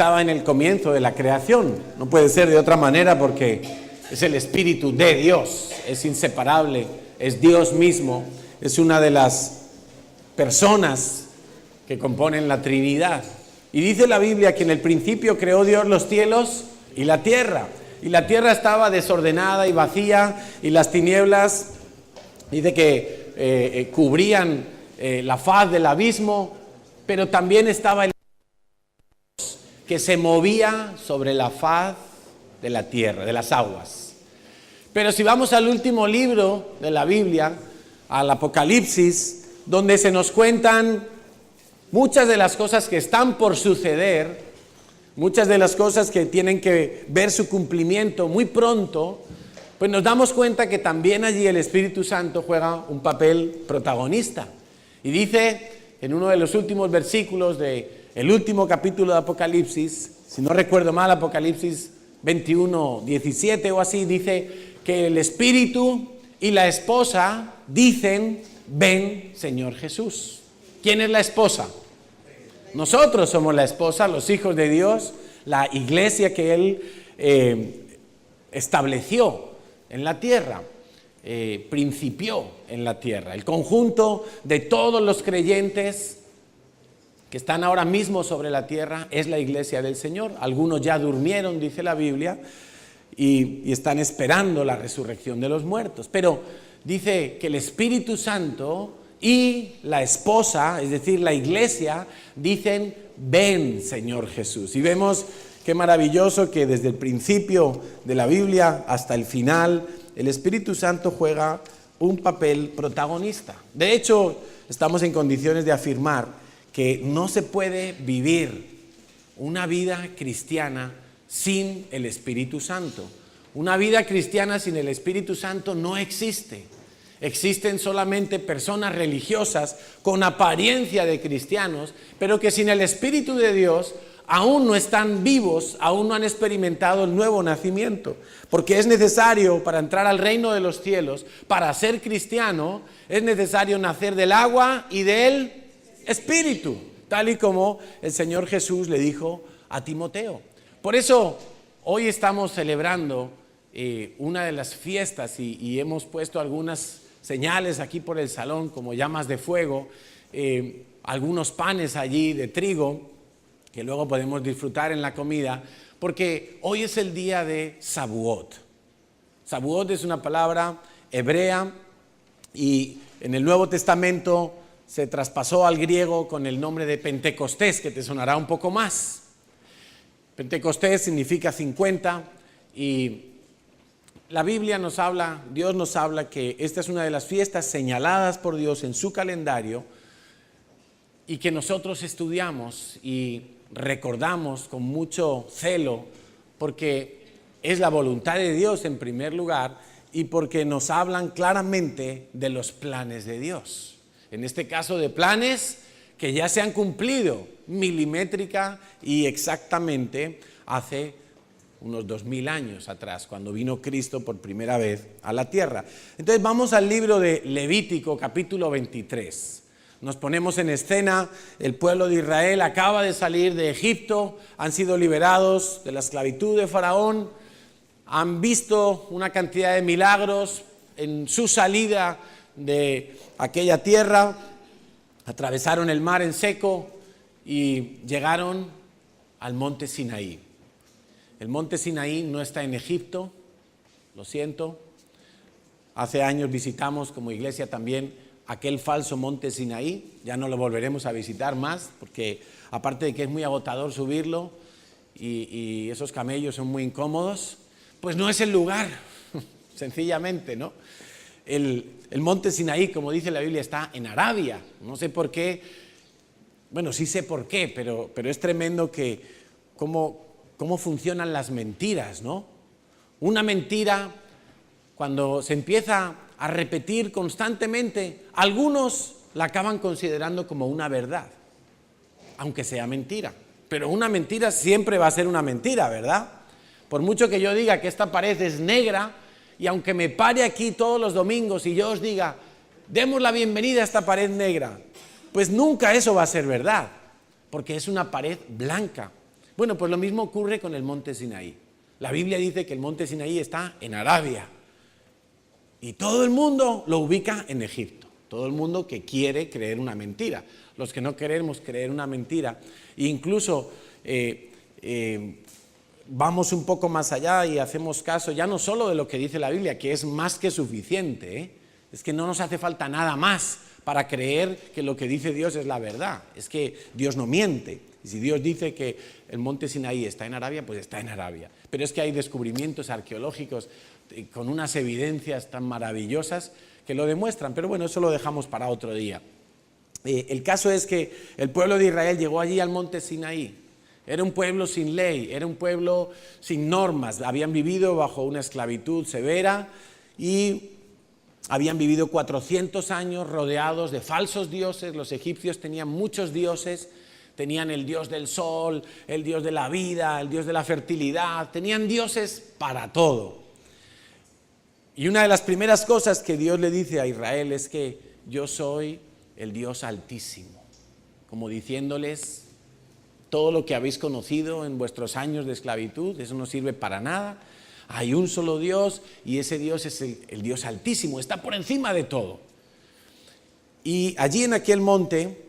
estaba en el comienzo de la creación. No puede ser de otra manera porque es el Espíritu de Dios, es inseparable, es Dios mismo, es una de las personas que componen la Trinidad. Y dice la Biblia que en el principio creó Dios los cielos y la tierra estaba desordenada y vacía, y las tinieblas, dice que cubrían la faz del abismo, pero también estaba el que se movía sobre la faz de la tierra, de las aguas. Pero si vamos al último libro de la Biblia, al Apocalipsis, donde se nos cuentan muchas de las cosas que están por suceder, muchas de las cosas que tienen que ver su cumplimiento muy pronto, pues nos damos cuenta que también allí el Espíritu Santo juega un papel protagonista. Y dice en uno de los últimos versículos del último capítulo de Apocalipsis, si no recuerdo mal, Apocalipsis 21, 17 o así, dice que el Espíritu y la esposa dicen: ven, Señor Jesús. ¿Quién es la esposa? Nosotros somos la esposa, los hijos de Dios, la iglesia que Él estableció en la tierra, principió en la tierra. El conjunto de todos los creyentes que están ahora mismo sobre la tierra es la iglesia del Señor. Algunos ya durmieron, dice la Biblia, y están esperando la resurrección de los muertos. Pero dice que el Espíritu Santo y la esposa, es decir, la iglesia, dicen: ven, Señor Jesús. Y vemos qué maravilloso que desde el principio de la Biblia hasta el final, el Espíritu Santo juega un papel protagonista. De hecho, estamos en condiciones de afirmar que no se puede vivir una vida cristiana sin el Espíritu Santo. Una vida cristiana sin el Espíritu Santo no existe. Existen solamente personas religiosas con apariencia de cristianos, pero que sin el Espíritu de Dios aún no están vivos, aún no han experimentado el nuevo nacimiento. Porque es necesario, para entrar al reino de los cielos, para ser cristiano, es necesario nacer del agua y del Espíritu, tal y como el Señor Jesús le dijo a Timoteo. Por eso hoy estamos celebrando una de las fiestas y hemos puesto algunas señales aquí por el salón como llamas de fuego, algunos panes allí de trigo que luego podemos disfrutar en la comida, porque hoy es el día de Shavuot. Shavuot es una palabra hebrea y en el Nuevo Testamento se traspasó al griego con el nombre de Pentecostés, que te sonará un poco más. Pentecostés significa 50 y la Biblia nos habla, Dios nos habla que esta es una de las fiestas señaladas por Dios en su calendario y que nosotros estudiamos y recordamos con mucho celo porque es la voluntad de Dios en primer lugar y porque nos hablan claramente de los planes de Dios. En este caso de planes que ya se han cumplido milimétrica y exactamente hace unos 2000 años atrás, cuando vino Cristo por primera vez a la tierra. Entonces vamos al libro de Levítico, capítulo 23. Nos ponemos en escena, el pueblo de Israel acaba de salir de Egipto, han sido liberados de la esclavitud de Faraón, han visto una cantidad de milagros en su salida de aquella tierra, atravesaron el mar en seco y llegaron al monte Sinaí. El monte Sinaí no está en Egipto, lo siento. Hace años visitamos como iglesia también aquel falso monte Sinaí, ya no lo volveremos a visitar más, porque aparte de que es muy agotador subirlo y esos camellos son muy incómodos, pues no es el lugar, sencillamente, ¿no? El monte Sinaí, como dice la Biblia, está en Arabia. No sé por qué, bueno, sí sé por qué, pero es tremendo que cómo funcionan las mentiras, ¿no? Una mentira, cuando se empieza a repetir constantemente, algunos la acaban considerando como una verdad, aunque sea mentira. Pero una mentira siempre va a ser una mentira, ¿verdad? Por mucho que yo diga que esta pared es negra, y aunque me pare aquí todos los domingos y yo os diga, demos la bienvenida a esta pared negra, pues nunca eso va a ser verdad, porque es una pared blanca. Bueno, pues lo mismo ocurre con el monte Sinaí. La Biblia dice que el monte Sinaí está en Arabia y todo el mundo lo ubica en Egipto. Todo el mundo que quiere creer una mentira. Los que no queremos creer una mentira, incluso vamos un poco más allá y hacemos caso ya no solo de lo que dice la Biblia, que es más que suficiente, es que no nos hace falta nada más para creer que lo que dice Dios es la verdad. Es que Dios no miente. Y si Dios dice que el monte Sinaí está en Arabia, pues está en Arabia. Pero es que hay descubrimientos arqueológicos con unas evidencias tan maravillosas que lo demuestran. Pero bueno, eso lo dejamos para otro día. El caso es que el pueblo de Israel llegó allí al monte Sinaí. Era un pueblo sin ley, era un pueblo sin normas. Habían vivido bajo una esclavitud severa y habían vivido 400 años rodeados de falsos dioses. Los egipcios tenían muchos dioses. Tenían el dios del sol, el dios de la vida, el dios de la fertilidad. Tenían dioses para todo. Y una de las primeras cosas que Dios le dice a Israel es que yo soy el Dios Altísimo. Como diciéndoles, todo lo que habéis conocido en vuestros años de esclavitud, eso no sirve para nada. Hay un solo Dios y ese Dios es el Dios Altísimo, está por encima de todo. Y allí en aquel monte,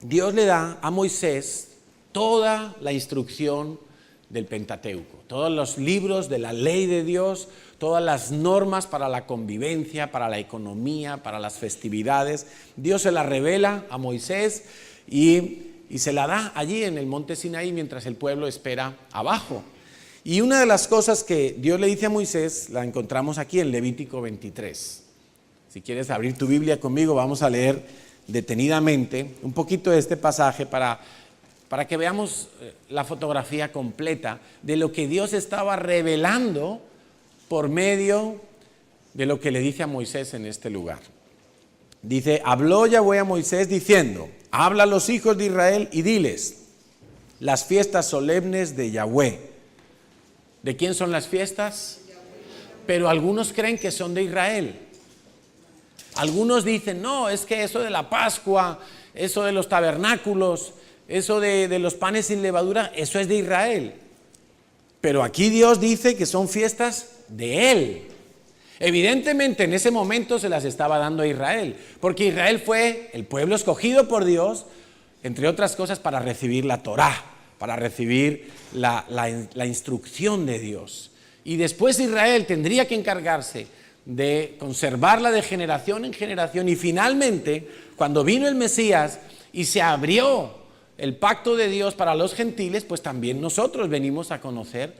Dios le da a Moisés toda la instrucción del Pentateuco, todos los libros de la ley de Dios, todas las normas para la convivencia, para la economía, para las festividades. Dios se la revela a Moisés y se la da allí en el monte Sinaí mientras el pueblo espera abajo. Y una de las cosas que Dios le dice a Moisés la encontramos aquí en Levítico 23. Si quieres abrir tu Biblia conmigo, vamos a leer detenidamente un poquito de este pasaje para que veamos la fotografía completa de lo que Dios estaba revelando por medio de lo que le dice a Moisés en este lugar. Dice, habló Yahweh a Moisés diciendo, habla a los hijos de Israel y diles, las fiestas solemnes de Yahweh. ¿De quién son las fiestas? Pero algunos creen que son de Israel. Algunos dicen, no, es que eso de la Pascua, eso de los tabernáculos, eso de los panes sin levadura, eso es de Israel. Pero aquí Dios dice que son fiestas de Él. Evidentemente en ese momento se las estaba dando a Israel, porque Israel fue el pueblo escogido por Dios, entre otras cosas, para recibir la Torá, para recibir la instrucción de Dios. Y después Israel tendría que encargarse de conservarla de generación en generación, y finalmente, cuando vino el Mesías y se abrió el pacto de Dios para los gentiles, pues también nosotros venimos a conocer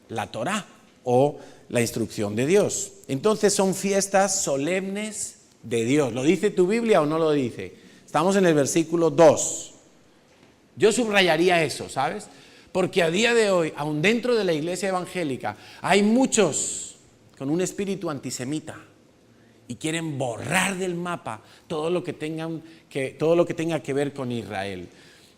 la Torá o la instrucción de Dios. Entonces son fiestas solemnes de Dios. ¿Lo dice tu Biblia o no lo dice? Estamos en el versículo 2. Yo subrayaría eso, ¿sabes? Porque a día de hoy, aun dentro de la iglesia evangélica, hay muchos con un espíritu antisemita y quieren borrar del mapa todo lo que tenga que ver con Israel.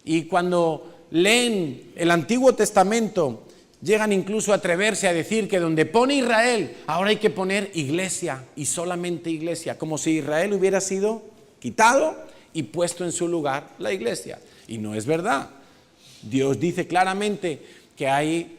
Y cuando leen el Antiguo Testamento, llegan incluso a atreverse a decir que donde pone Israel, ahora hay que poner iglesia y solamente iglesia, como si Israel hubiera sido quitado y puesto en su lugar la iglesia. Y no es verdad. Dios dice claramente que hay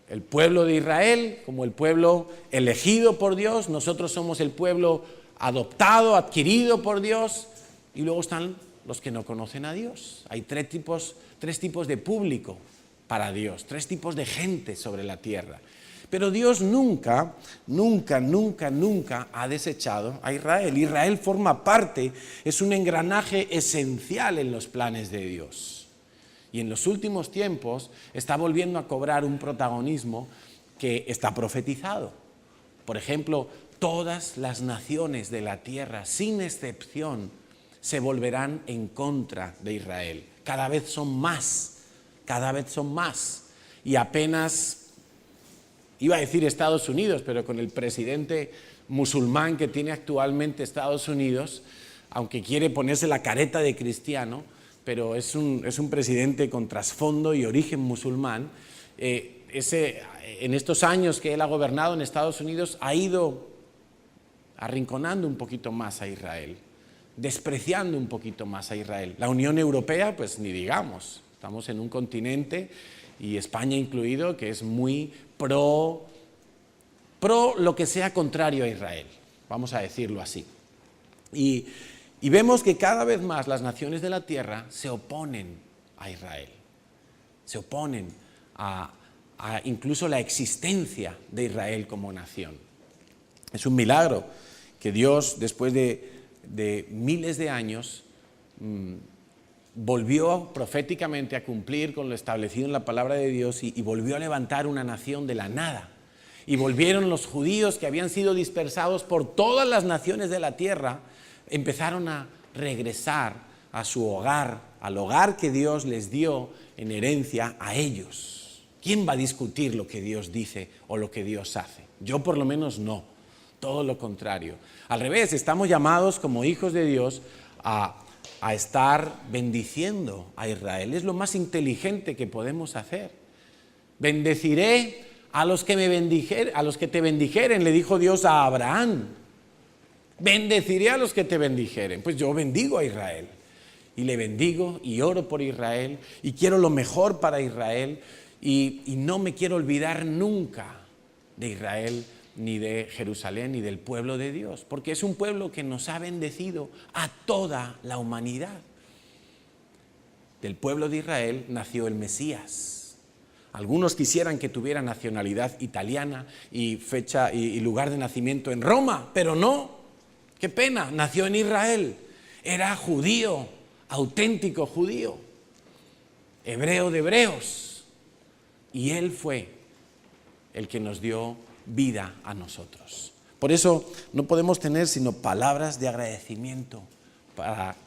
el pueblo de Israel como el pueblo elegido por Dios. Nosotros somos el pueblo adoptado, adquirido por Dios. Y luego están los que no conocen a Dios. Hay tres tipos de público para Dios, tres tipos de gente sobre la tierra. Pero Dios nunca ha desechado a Israel. Israel forma parte, es un engranaje esencial en los planes de Dios. Y en los últimos tiempos está volviendo a cobrar un protagonismo que está profetizado. Por ejemplo, todas las naciones de la tierra, sin excepción, se volverán en contra de Israel. Cada vez son más. Y apenas, iba a decir Estados Unidos, pero con el presidente musulmán que tiene actualmente Estados Unidos, aunque quiere ponerse la careta de cristiano, pero es un presidente con trasfondo y origen musulmán. En estos años que él ha gobernado en Estados Unidos, ha ido arrinconando un poquito más a Israel, despreciando un poquito más a Israel. La Unión Europea, pues ni digamos, Estamos en un continente, y España incluido, que es muy pro lo que sea contrario a Israel, vamos a decirlo así. Y vemos que cada vez más las naciones de la tierra se oponen a Israel, se oponen a incluso la existencia de Israel como nación. Es un milagro que Dios, después de miles de años, volvió proféticamente a cumplir con lo establecido en la palabra de Dios y volvió a levantar una nación de la nada. Y volvieron los judíos que habían sido dispersados por todas las naciones de la tierra, empezaron a regresar a su hogar, al hogar que Dios les dio en herencia a ellos. ¿Quién va a discutir lo que Dios dice o lo que Dios hace? Yo por lo menos no, todo lo contrario. Al revés, estamos llamados como hijos de Dios a estar bendiciendo a Israel. Es lo más inteligente que podemos hacer. Bendeciré a los que te bendijeren, le dijo Dios a Abraham. Bendeciré a los que te bendijeren. Pues yo bendigo a Israel. Y le bendigo y oro por Israel. Y quiero lo mejor para Israel. Y no me quiero olvidar nunca de Israel, ni de Jerusalén, ni del pueblo de Dios. Porque es un pueblo que nos ha bendecido a toda la humanidad. Del pueblo de Israel nació el Mesías. Algunos quisieran que tuviera nacionalidad italiana y fecha y lugar de nacimiento en Roma, pero no. Qué pena, nació en Israel. Era judío, auténtico judío, hebreo de hebreos. Y él fue el que nos dio vida a nosotros. Por eso no podemos tener sino palabras de agradecimiento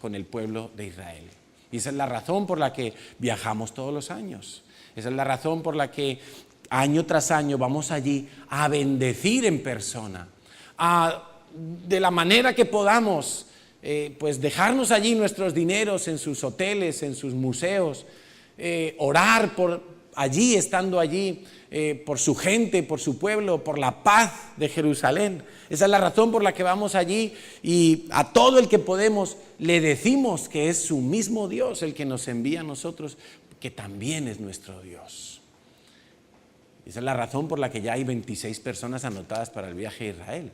con el pueblo de Israel. Y esa es la razón por la que viajamos todos los años. Esa es la razón por la que año tras año vamos allí a bendecir en persona, de la manera que podamos, pues dejarnos allí nuestros dineros en sus hoteles, en sus museos, orar allí, estando allí, por su gente, por su pueblo, por la paz de Jerusalén. Esa es la razón por la que vamos allí, y a todo el que podemos le decimos que es su mismo Dios el que nos envía a nosotros, que también es nuestro Dios. Esa es la razón por la que ya hay 26 personas anotadas para el viaje a Israel.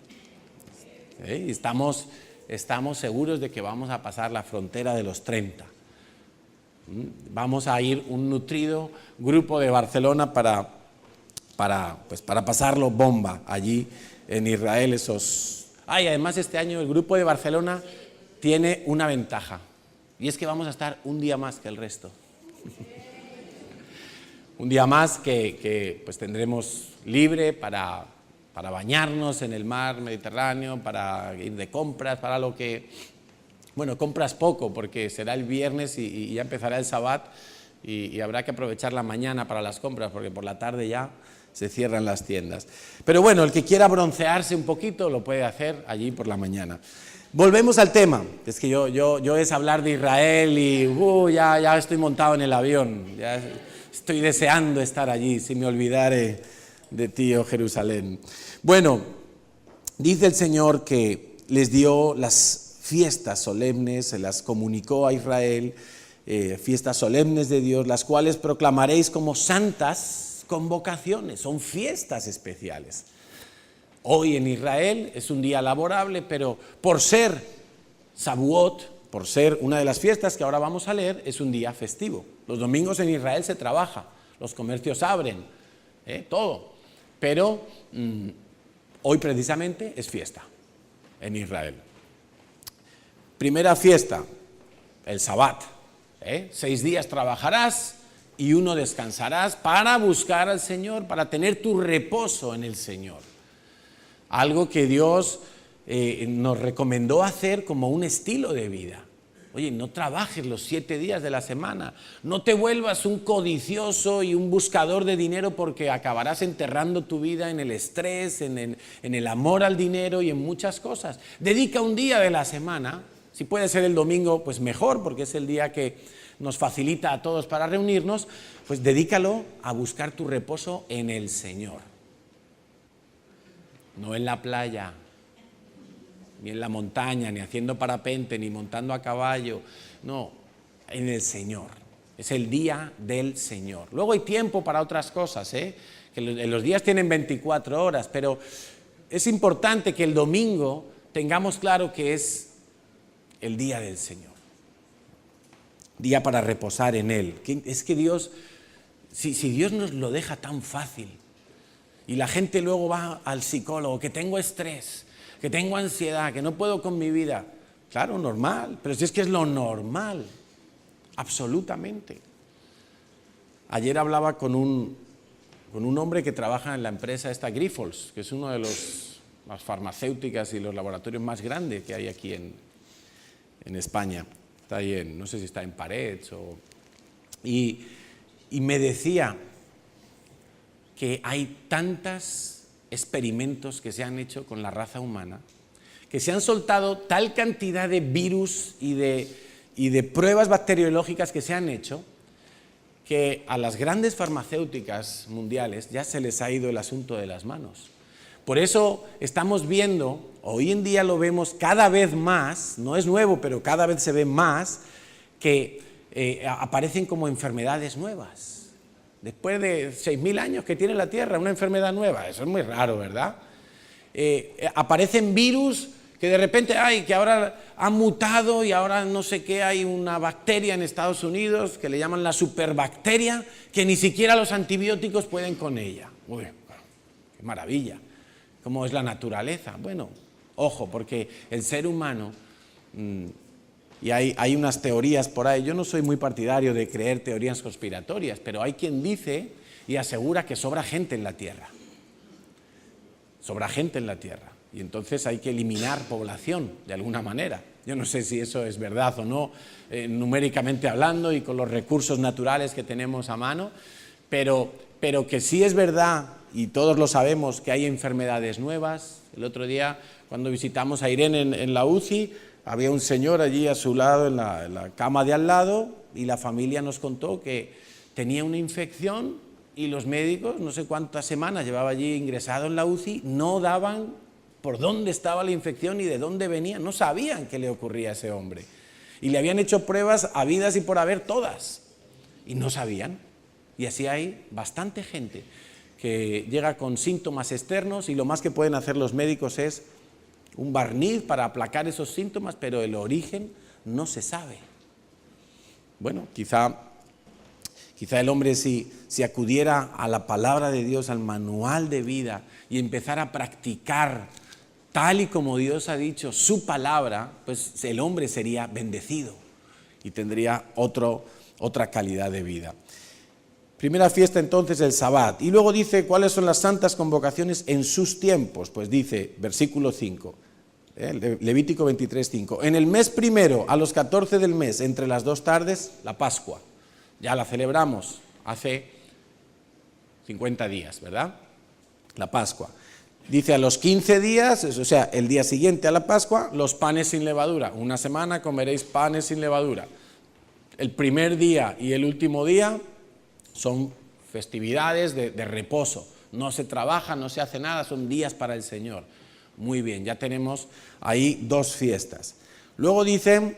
¿Sí? Estamos seguros de que vamos a pasar la frontera de los 30. Vamos a ir un nutrido grupo de Barcelona para pasarlo bomba allí en Israel. Además este año el grupo de Barcelona tiene una ventaja, y es que vamos a estar un día más que el resto. Un día más que pues tendremos libre para bañarnos en el mar Mediterráneo, para ir de compras, para lo que... Bueno, compras poco, porque será el viernes y ya empezará el Sabbat, y habrá que aprovechar la mañana para las compras, porque por la tarde ya se cierran las tiendas. Pero bueno, el que quiera broncearse un poquito lo puede hacer allí por la mañana. Volvemos al tema. Es que yo es hablar de Israel y ya estoy montado en el avión, ya estoy deseando estar allí, si me olvidare de ti, oh Jerusalén. Bueno, dice el Señor que les dio las fiestas solemnes, se las comunicó a Israel, fiestas solemnes de Dios, las cuales proclamaréis como santas convocaciones, son fiestas especiales. Hoy en Israel es un día laborable, pero por ser Shavuot, por ser una de las fiestas que ahora vamos a leer, es un día festivo. Los domingos en Israel se trabaja, los comercios abren, todo. Pero hoy precisamente es fiesta en Israel. Primera fiesta, el Sabbat. 6 días trabajarás y 1 descansarás para buscar al Señor, para tener tu reposo en el Señor. Algo que Dios nos recomendó hacer como un estilo de vida. Oye, no trabajes los 7 días de la semana, no te vuelvas un codicioso y un buscador de dinero, porque acabarás enterrando tu vida en el estrés, en el amor al dinero y en muchas cosas. Dedica un día de la semana, si puede ser el domingo, pues mejor, porque es el día que nos facilita a todos para reunirnos, pues dedícalo a buscar tu reposo en el Señor. No en la playa, ni en la montaña, ni haciendo parapente, ni montando a caballo. No, en el Señor. Es el día del Señor. Luego hay tiempo para otras cosas, que los días tienen 24 horas, pero es importante que el domingo tengamos claro que es el día del Señor. Día para reposar en Él. Es que Dios, si Dios nos lo deja tan fácil, y la gente luego va al psicólogo, que tengo estrés, que tengo ansiedad, que no puedo con mi vida. Claro, normal, pero si es que es lo normal, absolutamente. Ayer hablaba con un hombre que trabaja en la empresa esta Grifols, que es uno de las farmacéuticas y los laboratorios más grandes que hay aquí en España. Está ahí no sé si está en Parets y me decía que hay tantos experimentos que se han hecho con la raza humana, que se han soltado tal cantidad de virus y de pruebas bacteriológicas que se han hecho, que a las grandes farmacéuticas mundiales ya se les ha ido el asunto de las manos. Por eso estamos viendo, hoy en día lo vemos cada vez más, no es nuevo, pero cada vez se ve más, que aparecen como enfermedades nuevas. Después de 6.000 años que tiene la Tierra, una enfermedad nueva, eso es muy raro, ¿verdad? Aparecen virus que de repente que ahora han mutado y ahora no sé qué, hay una bacteria en Estados Unidos que le llaman la superbacteria, que ni siquiera los antibióticos pueden con ella. Uy, qué maravilla. ¿Cómo es la naturaleza? Bueno, ojo, porque el ser humano, y hay unas teorías por ahí, yo no soy muy partidario de creer teorías conspiratorias, pero hay quien dice y asegura que sobra gente en la Tierra. Sobra gente en la Tierra. Y entonces hay que eliminar población, de alguna manera. Yo no sé si eso es verdad o no, numéricamente hablando y con los recursos naturales que tenemos a mano, pero que sí es verdad, y todos lo sabemos, que hay enfermedades nuevas. El otro día, cuando visitamos a Irene en la UCI, había un señor allí a su lado, en la cama de al lado, y la familia nos contó que tenía una infección y los médicos, no sé cuántas semanas llevaba allí ingresado en la UCI, no daban por dónde estaba la infección y de dónde venía, no sabían qué le ocurría a ese hombre. Y le habían hecho pruebas habidas y por haber todas, y no sabían. Y así hay bastante gente que llega con síntomas externos y lo más que pueden hacer los médicos es un barniz para aplacar esos síntomas, pero el origen no se sabe. Bueno, quizá el hombre si acudiera a la palabra de Dios, al manual de vida y empezara a practicar tal y como Dios ha dicho su palabra, pues el hombre sería bendecido y tendría otra calidad de vida. Primera fiesta entonces el Sabbat. Y luego dice cuáles son las santas convocaciones en sus tiempos. Pues dice, versículo 5, Levítico 23, 5. En el mes primero, a los 14 del mes, entre las 2 tardes, la Pascua. Ya la celebramos hace 50 días, ¿verdad? La Pascua. Dice a los 15 días, o sea, el día siguiente a la Pascua, los panes sin levadura. Una semana comeréis panes sin levadura. El primer día y el último día son festividades de reposo, no se trabaja, no se hace nada, son días para el Señor. Muy bien, ya tenemos ahí 2 fiestas. Luego dice,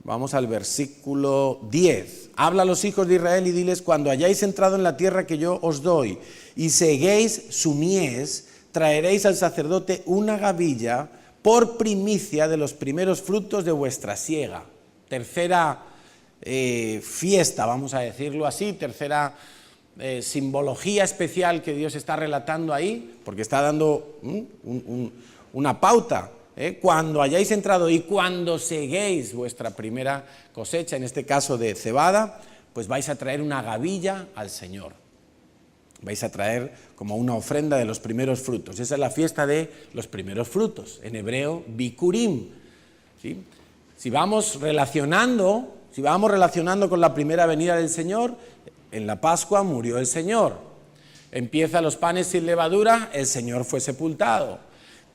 vamos al versículo 10, habla a los hijos de Israel y diles, cuando hayáis entrado en la tierra que yo os doy y seguéis su mies, traeréis al sacerdote una gavilla por primicia de los primeros frutos de vuestra siega. Tercera fiesta, vamos a decirlo así, tercera simbología especial que Dios está relatando ahí, porque está dando una pauta. Cuando hayáis entrado y cuando seguéis vuestra primera cosecha, en este caso de cebada, pues vais a traer una gavilla al Señor. Vais a traer como una ofrenda de los primeros frutos. Esa es la fiesta de los primeros frutos, en hebreo, Bikurim. ¿Sí? Si vamos relacionando con la primera venida del Señor, en la Pascua murió el Señor. Empieza los panes sin levadura, el Señor fue sepultado.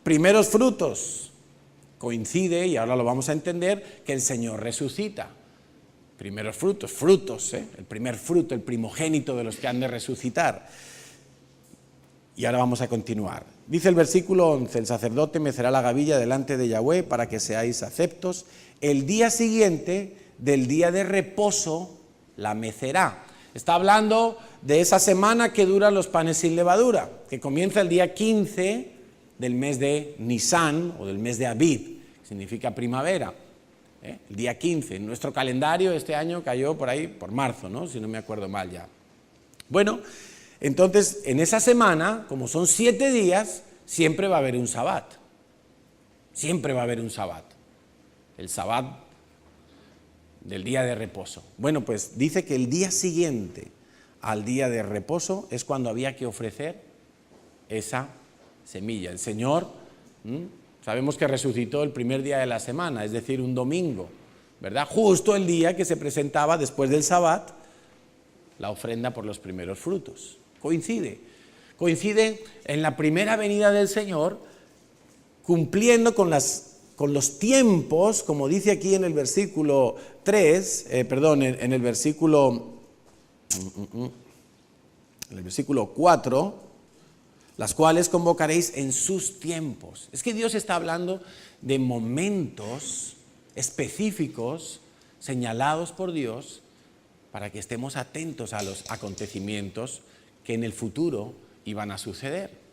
Primeros frutos, coincide, y ahora lo vamos a entender, que el Señor resucita. Primeros frutos, el primer fruto, el primogénito de los que han de resucitar. Y ahora vamos a continuar. Dice el versículo 11, el sacerdote mecerá la gavilla delante de Yahweh para que seáis aceptos. El día siguiente del día de reposo la mecerá. Está hablando de esa semana que dura los panes sin levadura, que comienza el día 15 del mes de Nisan o del mes de Abib, que significa primavera. El día 15, en nuestro calendario este año cayó por ahí, por marzo, ¿no? Si no me acuerdo mal ya. Bueno, entonces en esa semana, como son 7 días, siempre va a haber un sabbat. Siempre va a haber un sabbat. El sabbat del día de reposo. Bueno, pues dice que el día siguiente al día de reposo es cuando había que ofrecer esa semilla. El Señor, sabemos que resucitó el primer día de la semana, es decir, un domingo, ¿verdad? Justo el día que se presentaba después del sabbat la ofrenda por los primeros frutos. Coincide en la primera venida del Señor, cumpliendo con los tiempos, como dice aquí en el versículo 3, en el versículo 4, las cuales convocaréis en sus tiempos. Es que Dios está hablando de momentos específicos, señalados por Dios, para que estemos atentos a los acontecimientos que en el futuro iban a suceder.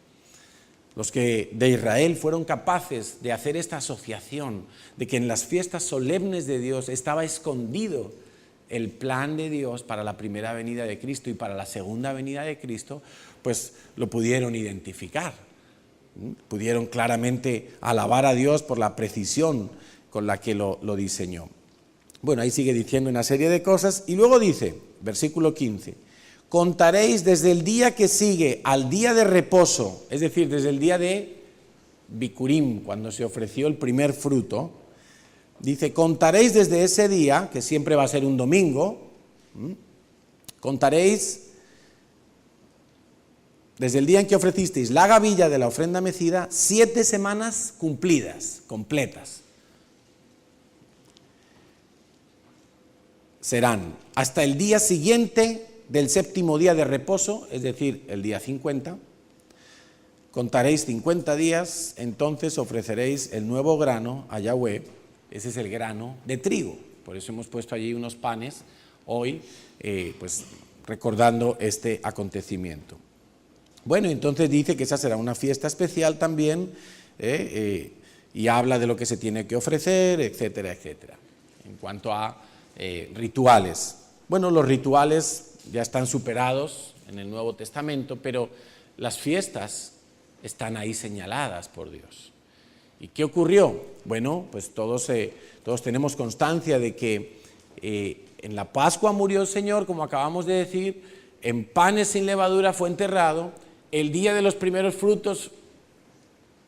Los que de Israel fueron capaces de hacer esta asociación, de que en las fiestas solemnes de Dios estaba escondido el plan de Dios para la primera venida de Cristo y para la segunda venida de Cristo, pues lo pudieron identificar. Pudieron claramente alabar a Dios por la precisión con la que lo diseñó. Bueno, ahí sigue diciendo una serie de cosas y luego dice, versículo 15, contaréis desde el día que sigue al día de reposo, es decir, desde el día de Bikurim, cuando se ofreció el primer fruto, dice, contaréis desde ese día, que siempre va a ser un domingo, contaréis desde el día en que ofrecisteis la gavilla de la ofrenda mecida, 7 semanas cumplidas, completas. Serán hasta el día siguiente del 7º día de reposo, es decir, el día 50, contaréis 50 días, entonces ofreceréis el nuevo grano a Yahweh, ese es el grano de trigo, por eso hemos puesto allí unos panes hoy, pues recordando este acontecimiento. Bueno, entonces dice que esa será una fiesta especial también, y habla de lo que se tiene que ofrecer, etcétera, etcétera. En cuanto a rituales. Bueno, los rituales ya están superados en el Nuevo Testamento, pero las fiestas están ahí señaladas por Dios. ¿Y qué ocurrió? Bueno, pues todos tenemos constancia de que en la Pascua murió el Señor, como acabamos de decir, en panes sin levadura fue enterrado, el día de los primeros frutos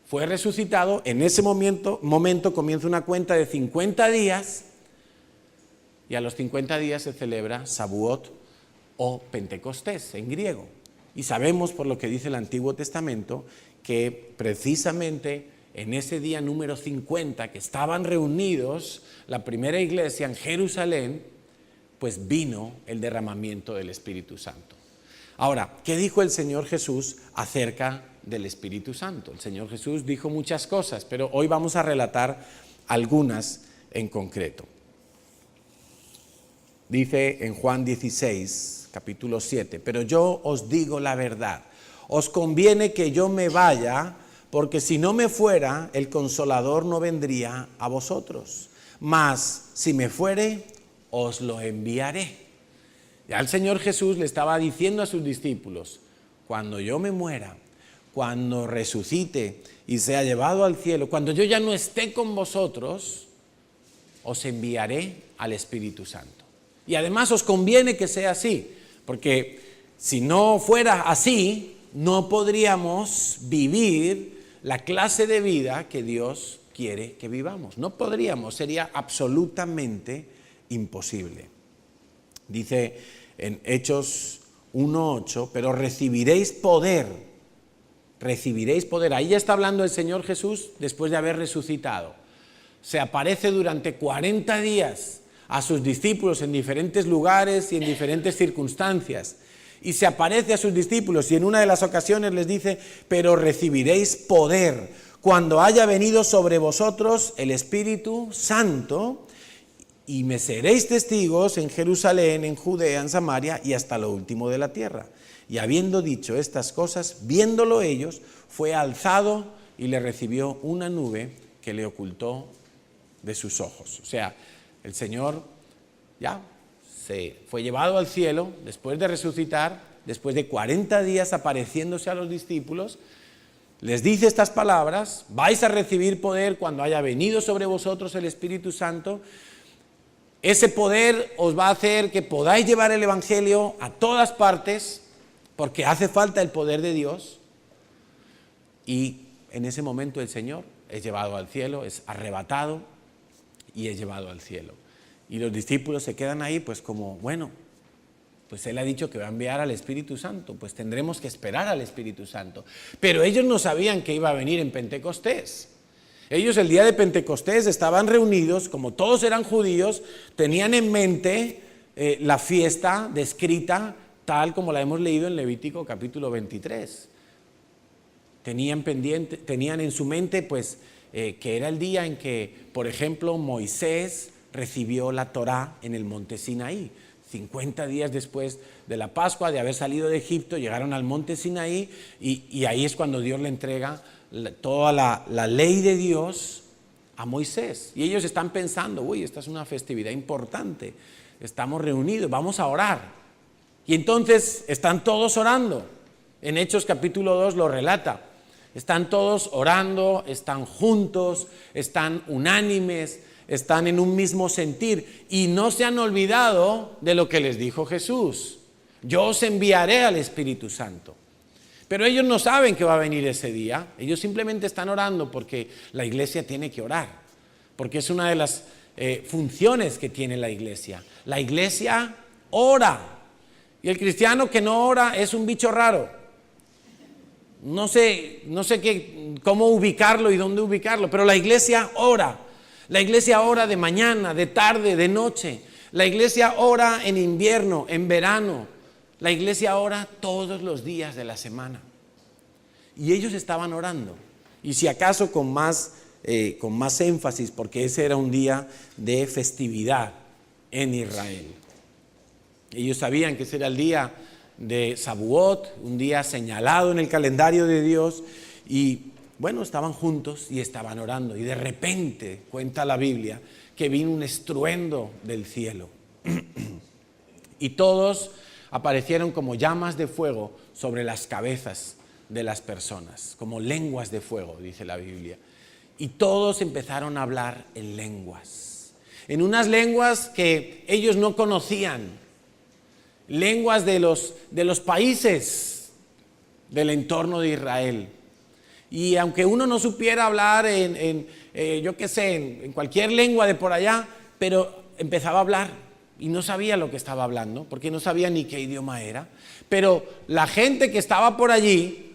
fue resucitado, en ese momento comienza una cuenta de 50 días, y a los 50 días se celebra Shavuot o Pentecostés en griego. Y sabemos por lo que dice el Antiguo Testamento que precisamente en ese día número 50 que estaban reunidos la primera iglesia en Jerusalén, pues vino el derramamiento del Espíritu Santo. Ahora, ¿qué dijo el Señor Jesús acerca del Espíritu Santo? El Señor Jesús dijo muchas cosas, pero hoy vamos a relatar algunas en concreto. Dice en Juan 16, capítulo 7, pero yo os digo la verdad, os conviene que yo me vaya, porque si no me fuera, el Consolador no vendría a vosotros, mas si me fuere, os lo enviaré. Ya el Señor Jesús le estaba diciendo a sus discípulos, cuando yo me muera, cuando resucite y sea llevado al cielo, cuando yo ya no esté con vosotros, os enviaré al Espíritu Santo. Y además os conviene que sea así, porque si no fuera así, no podríamos vivir la clase de vida que Dios quiere que vivamos. No podríamos, sería absolutamente imposible. Dice en Hechos 1:8, pero recibiréis poder. Ahí ya está hablando el Señor Jesús después de haber resucitado. Se aparece durante 40 días a sus discípulos en diferentes lugares y en diferentes circunstancias. Y se aparece a sus discípulos y en una de las ocasiones les dice, pero recibiréis poder cuando haya venido sobre vosotros el Espíritu Santo y me seréis testigos en Jerusalén, en Judea, en Samaria y hasta lo último de la tierra. Y habiendo dicho estas cosas, viéndolo ellos, fue alzado y le recibió una nube que le ocultó de sus ojos. O sea, el Señor ya se fue llevado al cielo después de resucitar, después de 40 días apareciéndose a los discípulos. Les dice estas palabras: vais a recibir poder cuando haya venido sobre vosotros el Espíritu Santo. Ese poder os va a hacer que podáis llevar el Evangelio a todas partes, porque hace falta el poder de Dios. Y en ese momento el Señor es llevado al cielo, es arrebatado y es llevado al cielo. Y los discípulos se quedan ahí pues como, bueno, pues Él ha dicho que va a enviar al Espíritu Santo, pues tendremos que esperar al Espíritu Santo. Pero ellos no sabían que iba a venir en Pentecostés. Ellos el día de Pentecostés estaban reunidos, como todos eran judíos, tenían en mente la fiesta descrita tal como la hemos leído en Levítico capítulo 23. Tenían en su mente pues que era el día en que, por ejemplo, Moisés recibió la Torá en el monte Sinaí. 50 días después de la Pascua, de haber salido de Egipto, llegaron al monte Sinaí y ahí es cuando Dios le entrega toda la ley de Dios a Moisés. Y ellos están pensando, uy, esta es una festividad importante, estamos reunidos, vamos a orar. Y entonces están todos orando. En Hechos capítulo 2 lo relata. Están todos orando, están juntos, están unánimes, están en un mismo sentir y no se han olvidado de lo que les dijo Jesús: yo os enviaré al Espíritu Santo. Pero ellos no saben que va a venir ese día, ellos simplemente están orando porque la iglesia tiene que orar, porque es una de las funciones que tiene la iglesia. La iglesia ora y el cristiano que no ora es un bicho raro. No sé cómo ubicarlo y dónde ubicarlo, pero la iglesia ora. La iglesia ora de mañana, de tarde, de noche. La iglesia ora en invierno, en verano. La iglesia ora todos los días de la semana. Y ellos estaban orando. Y si acaso con más énfasis, porque ese era un día de festividad en Israel. Ellos sabían que ese era el día de Shavuot, un día señalado en el calendario de Dios. Y bueno, estaban juntos y estaban orando y de repente, cuenta la Biblia, que vino un estruendo del cielo y todos aparecieron como llamas de fuego sobre las cabezas de las personas, como lenguas de fuego, dice la Biblia. Y todos empezaron a hablar en lenguas, en unas lenguas que ellos no conocían, lenguas de los países del entorno de Israel. Y aunque uno no supiera hablar en cualquier lengua de por allá, pero empezaba a hablar y no sabía lo que estaba hablando, porque no sabía ni qué idioma era. Pero la gente que estaba por allí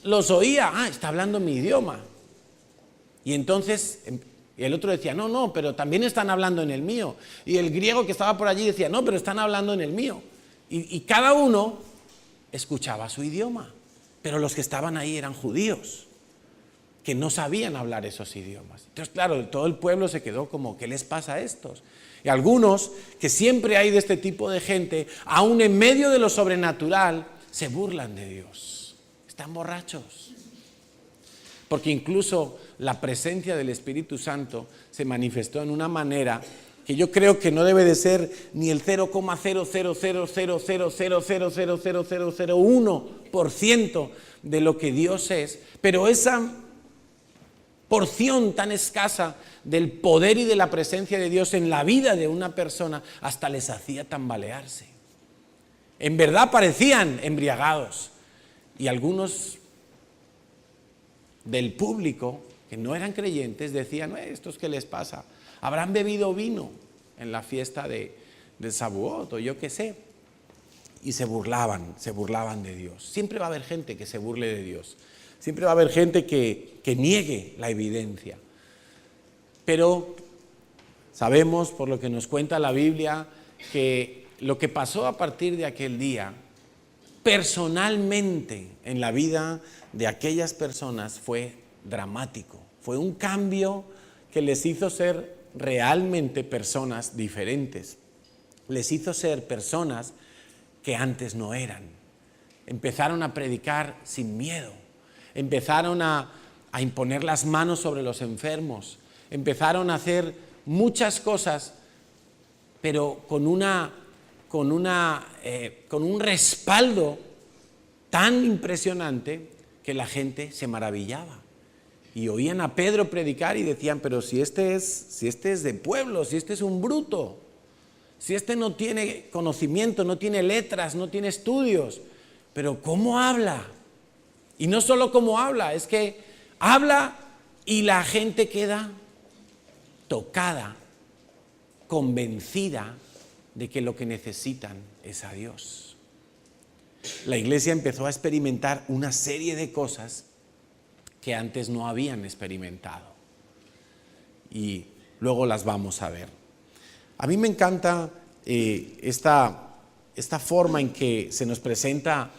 los oía, está hablando mi idioma. Y entonces el otro decía, no, pero también están hablando en el mío. Y el griego que estaba por allí decía, no, pero están hablando en el mío. Y cada uno escuchaba su idioma, pero los que estaban ahí eran judíos, que no sabían hablar esos idiomas. Entonces, claro, todo el pueblo se quedó como, ¿qué les pasa a estos? Y algunos, que siempre hay de este tipo de gente, aún en medio de lo sobrenatural, se burlan de Dios. Están borrachos. Porque incluso la presencia del Espíritu Santo se manifestó en una manera que yo creo que no debe de ser ni el 0,00000000001% de lo que Dios es, pero esa porción tan escasa del poder y de la presencia de Dios en la vida de una persona hasta les hacía tambalearse. En verdad parecían embriagados y algunos del público que no eran creyentes decían, ¿estos qué les pasa? ¿Habrán bebido vino en la fiesta de Shavuot o yo qué sé? Y se burlaban de Dios. Siempre va a haber gente que se burle de Dios. Siempre va a haber gente que niegue la evidencia. Pero sabemos, por lo que nos cuenta la Biblia, que lo que pasó a partir de aquel día, personalmente en la vida de aquellas personas fue dramático. Fue un cambio que les hizo ser realmente personas diferentes. Les hizo ser personas que antes no eran. Empezaron a predicar sin miedo. Empezaron a imponer las manos sobre los enfermos. Empezaron a hacer muchas cosas, pero con un respaldo tan impresionante que la gente se maravillaba. Y oían a Pedro predicar y decían, pero si este es de pueblo, si este es un bruto, si este no tiene conocimiento, no tiene letras, no tiene estudios, pero ¿cómo habla? Y no solo cómo habla, es que habla y la gente queda tocada, convencida de que lo que necesitan es a Dios. La iglesia empezó a experimentar una serie de cosas que antes no habían experimentado. Y luego las vamos a ver. A mí me encanta esta forma en que se nos presenta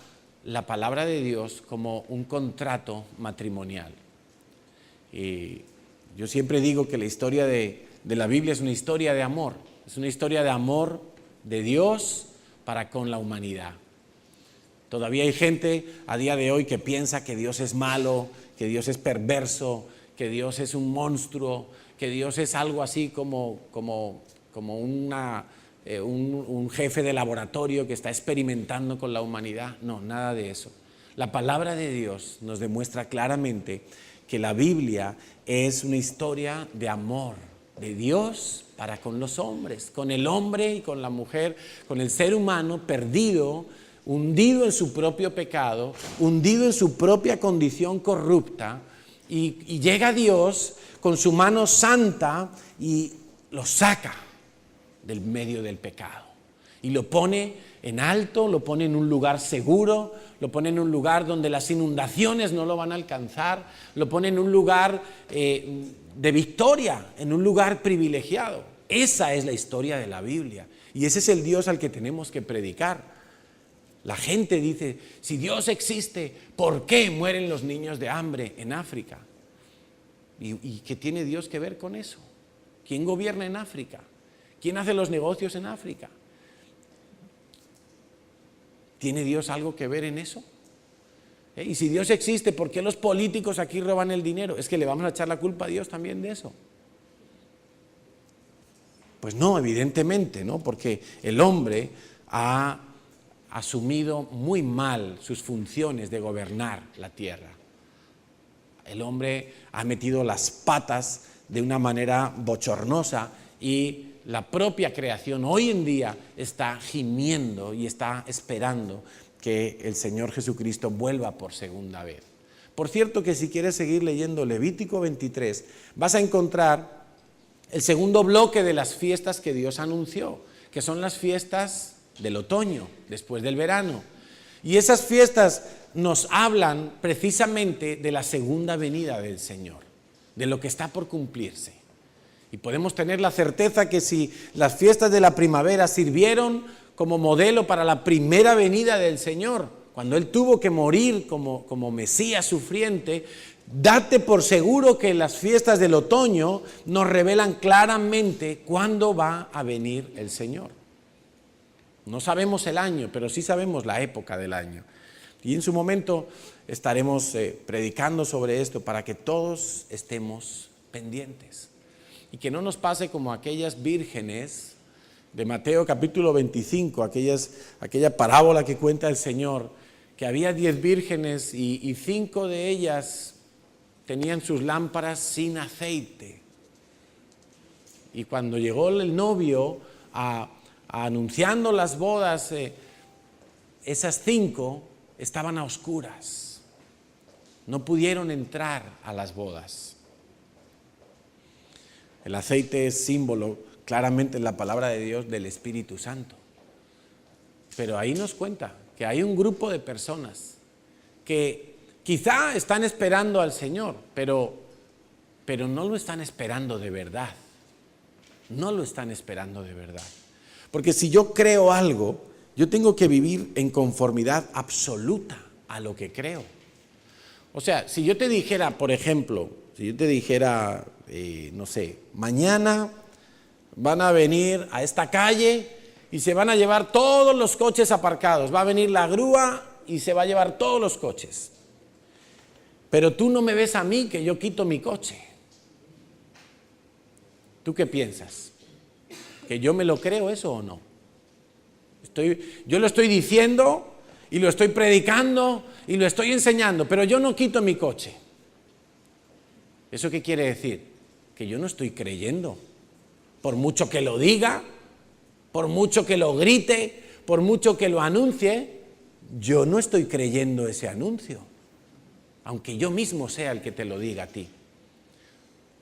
la palabra de Dios como un contrato matrimonial. Yo siempre digo que la historia de la Biblia es una historia de amor. Es una historia de amor de Dios para con la humanidad. Todavía hay gente a día de hoy que piensa que Dios es malo, que Dios es perverso, que Dios es un monstruo, que Dios es algo así como un jefe de laboratorio que está experimentando con la humanidad. No, nada de eso. La palabra de Dios nos demuestra claramente que la Biblia es una historia de amor de Dios para con los hombres, con el hombre y con la mujer, con el ser humano perdido, hundido en su propio pecado, hundido en su propia condición corrupta, y llega Dios con su mano santa y lo saca del medio del pecado y lo pone en alto, lo pone en un lugar seguro, lo pone en un lugar donde las inundaciones no lo van a alcanzar, lo pone en un lugar de victoria, en un lugar privilegiado. Esa es la historia de la Biblia y ese es el Dios al que tenemos que predicar. La gente dice, si Dios existe, ¿por qué mueren los niños de hambre en África? ¿Y qué tiene Dios que ver con eso? ¿Quién gobierna en África? ¿Quién hace los negocios en África? ¿Tiene Dios algo que ver en eso? Y si Dios existe, ¿por qué los políticos aquí roban el dinero? ¿Es que le vamos a echar la culpa a Dios también de eso? Pues no, evidentemente, ¿no? Porque el hombre ha asumido muy mal sus funciones de gobernar la tierra. El hombre ha metido las patas de una manera bochornosa y la propia creación hoy en día está gimiendo y está esperando que el Señor Jesucristo vuelva por segunda vez. Por cierto que si quieres seguir leyendo Levítico 23, vas a encontrar el segundo bloque de las fiestas que Dios anunció, que son las fiestas del otoño, después del verano. Y esas fiestas nos hablan precisamente de la segunda venida del Señor, de lo que está por cumplirse. Y podemos tener la certeza que si las fiestas de la primavera sirvieron como modelo para la primera venida del Señor, cuando Él tuvo que morir como Mesías sufriente, date por seguro que las fiestas del otoño nos revelan claramente cuándo va a venir el Señor. No sabemos el año, pero sí sabemos la época del año. Y en su momento estaremos predicando sobre esto para que todos estemos pendientes. Y que no nos pase como aquellas vírgenes de Mateo capítulo 25, aquella parábola que cuenta el Señor, que había 10 vírgenes y 5 de ellas tenían sus lámparas sin aceite. Y cuando llegó el novio anunciando las bodas, esas 5 estaban a oscuras, no pudieron entrar a las bodas. El aceite es símbolo, claramente en la palabra de Dios, del Espíritu Santo. Pero ahí nos cuenta que hay un grupo de personas que quizá están esperando al Señor, pero no lo están esperando de verdad. No lo están esperando de verdad. Porque si yo creo algo, yo tengo que vivir en conformidad absoluta a lo que creo. O sea, si yo te dijera, por ejemplo, no sé, mañana van a venir a esta calle y se van a llevar todos los coches aparcados. Va a venir la grúa y se va a llevar todos los coches. Pero tú no me ves a mí que yo quito mi coche. ¿Tú qué piensas? ¿Que yo me lo creo eso o no? Yo lo estoy diciendo y lo estoy predicando y lo estoy enseñando, pero yo no quito mi coche. ¿Eso qué quiere decir? Que yo no estoy creyendo. Por mucho que lo diga, por mucho que lo grite, por mucho que lo anuncie, yo no estoy creyendo ese anuncio, aunque yo mismo sea el que te lo diga a ti.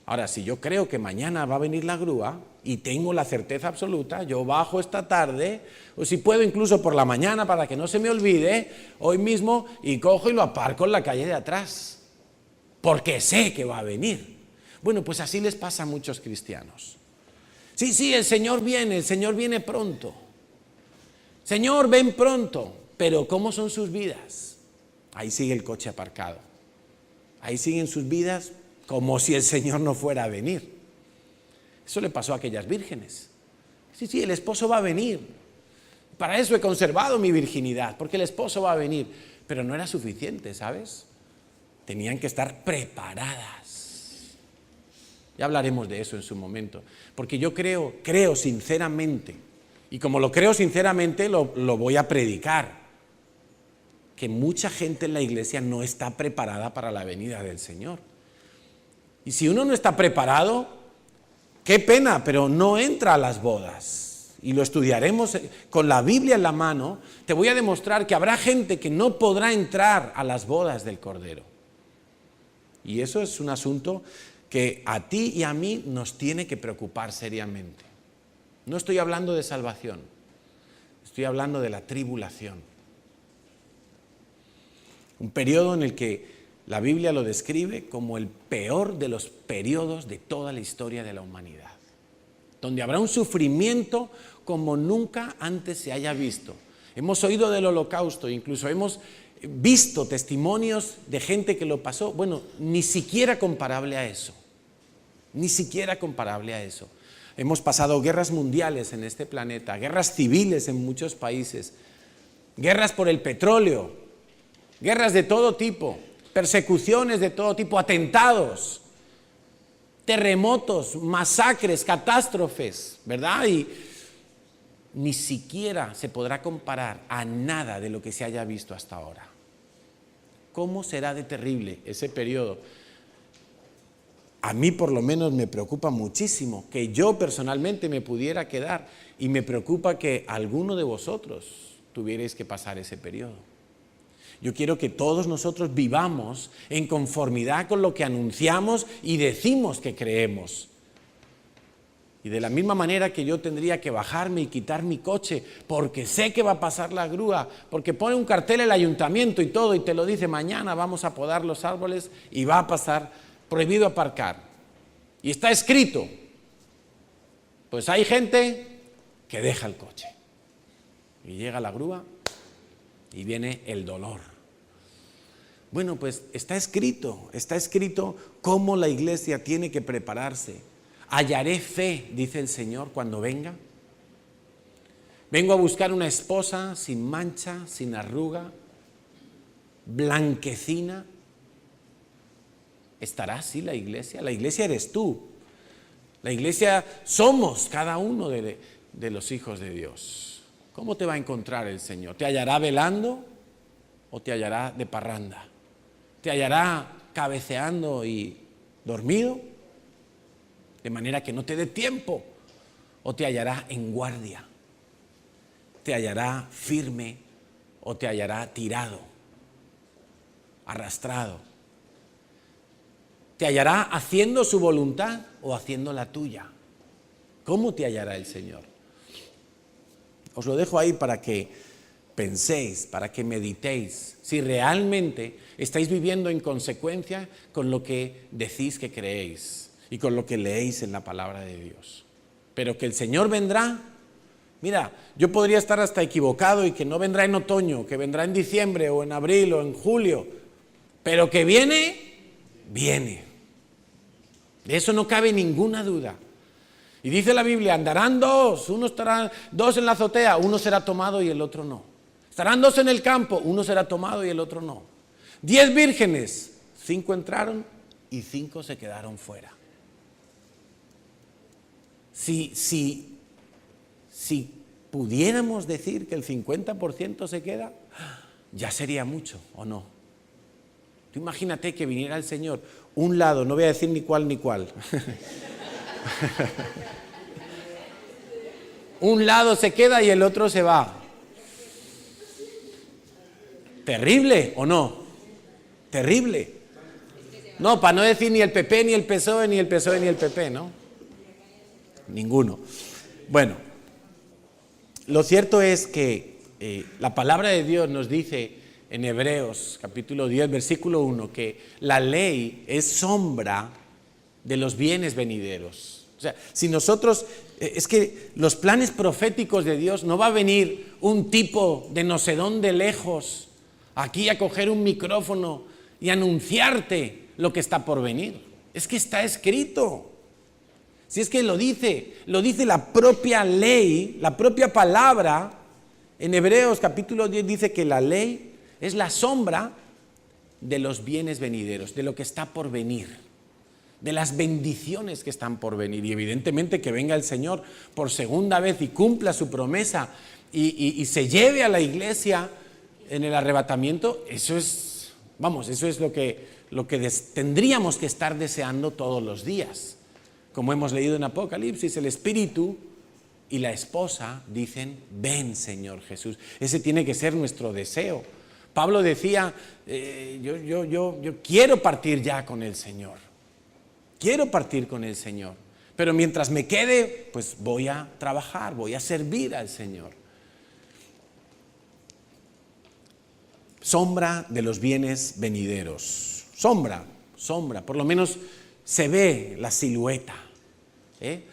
Ahora, si yo creo que mañana va a venir la grúa y tengo la certeza absoluta, yo bajo esta tarde, o si puedo incluso por la mañana para que no se me olvide, hoy mismo, y cojo y lo aparco en la calle de atrás, porque sé que va a venir. Bueno, pues así les pasa a muchos cristianos. Sí, el Señor viene pronto. Señor, ven pronto. Pero ¿cómo son sus vidas? Ahí sigue el coche aparcado. Ahí siguen sus vidas como si el Señor no fuera a venir. Eso le pasó a aquellas vírgenes. Sí, el esposo va a venir. Para eso he conservado mi virginidad, porque el esposo va a venir. Pero no era suficiente, ¿sabes? Tenían que estar preparadas. Ya hablaremos de eso en su momento. Porque yo creo sinceramente, y como lo creo sinceramente, lo voy a predicar, que mucha gente en la iglesia no está preparada para la venida del Señor. Y si uno no está preparado, qué pena, pero no entra a las bodas. Y lo estudiaremos con la Biblia en la mano. Te voy a demostrar que habrá gente que no podrá entrar a las bodas del Cordero. Y eso es un asunto que a ti y a mí nos tiene que preocupar seriamente. No estoy hablando de salvación, estoy hablando de la tribulación. Un periodo en el que la Biblia lo describe como el peor de los periodos de toda la historia de la humanidad, donde habrá un sufrimiento como nunca antes se haya visto. Hemos oído del Holocausto, incluso hemos visto testimonios de gente que lo pasó. Bueno, ni siquiera comparable a eso, ni siquiera comparable a eso. Hemos pasado guerras mundiales en este planeta, guerras civiles en muchos países, guerras por el petróleo, guerras de todo tipo, persecuciones de todo tipo, atentados, terremotos, masacres, catástrofes, ¿verdad? Y ni siquiera se podrá comparar a nada de lo que se haya visto hasta ahora. ¿Cómo será de terrible ese periodo? A mí por lo menos me preocupa muchísimo que yo personalmente me pudiera quedar, y me preocupa que alguno de vosotros tuvierais que pasar ese periodo. Yo quiero que todos nosotros vivamos en conformidad con lo que anunciamos y decimos que creemos. Y de la misma manera que yo tendría que bajarme y quitar mi coche porque sé que va a pasar la grúa, porque pone un cartel el ayuntamiento y todo y te lo dice: mañana vamos a podar los árboles y va a pasar, prohibido aparcar. Y está escrito. Pues hay gente que deja el coche. Y llega la grúa y viene el dolor. Bueno, pues está escrito cómo la iglesia tiene que prepararse. Hallaré fe, dice el Señor, cuando venga. Vengo a buscar una esposa sin mancha, sin arruga, blanquecina. ¿Estará así la iglesia? La iglesia eres tú. La iglesia somos cada uno de los hijos de Dios. ¿Cómo te va a encontrar el Señor? ¿Te hallará velando o te hallará de parranda? ¿Te hallará cabeceando y dormido, de manera que no te dé tiempo? ¿O te hallará en guardia? ¿Te hallará firme o te hallará tirado, arrastrado? ¿Te hallará haciendo su voluntad o haciendo la tuya? ¿Cómo te hallará el Señor? Os lo dejo ahí para que penséis, para que meditéis, si realmente estáis viviendo en consecuencia con lo que decís que creéis y con lo que leéis en la palabra de Dios. Pero que el Señor vendrá. Mira, yo podría estar hasta equivocado y que no vendrá en otoño, que vendrá en diciembre o en abril o en julio, pero que viene, viene. De eso no cabe ninguna duda. Y dice la Biblia, andarán dos, uno estará, dos en la azotea, uno será tomado y el otro no. Estarán dos en el campo, uno será tomado y el otro no. 10 vírgenes, 5 entraron y 5 se quedaron fuera. Si pudiéramos decir que el 50% se queda, ya sería mucho, ¿o no? Tú imagínate que viniera el Señor, un lado, no voy a decir ni cuál, un lado se queda y el otro se va. ¿Terrible o no? Terrible. No, para no decir ni el PP, ni el PSOE, ni el PSOE, ni el PP, ¿no? Ninguno. Bueno, lo cierto es que la palabra de Dios nos dice en Hebreos capítulo 10, versículo 1, que la ley es sombra de los bienes venideros. O sea, si nosotros, es que los planes proféticos de Dios, no va a venir un tipo de no sé dónde lejos aquí a coger un micrófono y anunciarte lo que está por venir. Es que está escrito. Si es que lo dice la propia ley, la propia palabra. En Hebreos capítulo 10 dice que la ley es la sombra de los bienes venideros, de lo que está por venir, de las bendiciones que están por venir. Y evidentemente que venga el Señor por segunda vez y cumpla su promesa y se lleve a la iglesia en el arrebatamiento, eso es lo que tendríamos que estar deseando todos los días. Como hemos leído en Apocalipsis, el Espíritu y la esposa dicen, ven Señor Jesús. Ese tiene que ser nuestro deseo. Pablo decía, yo quiero partir ya con el Señor. Quiero partir con el Señor. Pero mientras me quede, pues voy a trabajar, voy a servir al Señor. Sombra de los bienes venideros. Sombra, por lo menos se ve la silueta.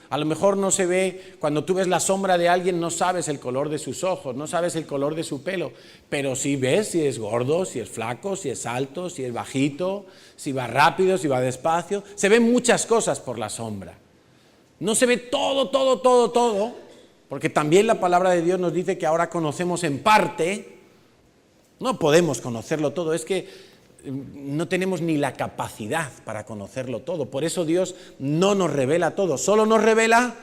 A lo mejor no se ve, cuando tú ves la sombra de alguien no sabes el color de sus ojos, no sabes el color de su pelo, pero sí ves si es gordo, si es flaco, si es alto, si es bajito, si va rápido, si va despacio. Se ven muchas cosas por la sombra. No se ve todo, porque también la palabra de Dios nos dice que ahora conocemos en parte. No podemos conocerlo todo, es que no tenemos ni la capacidad para conocerlo todo. Por eso Dios no nos revela todo, solo nos revela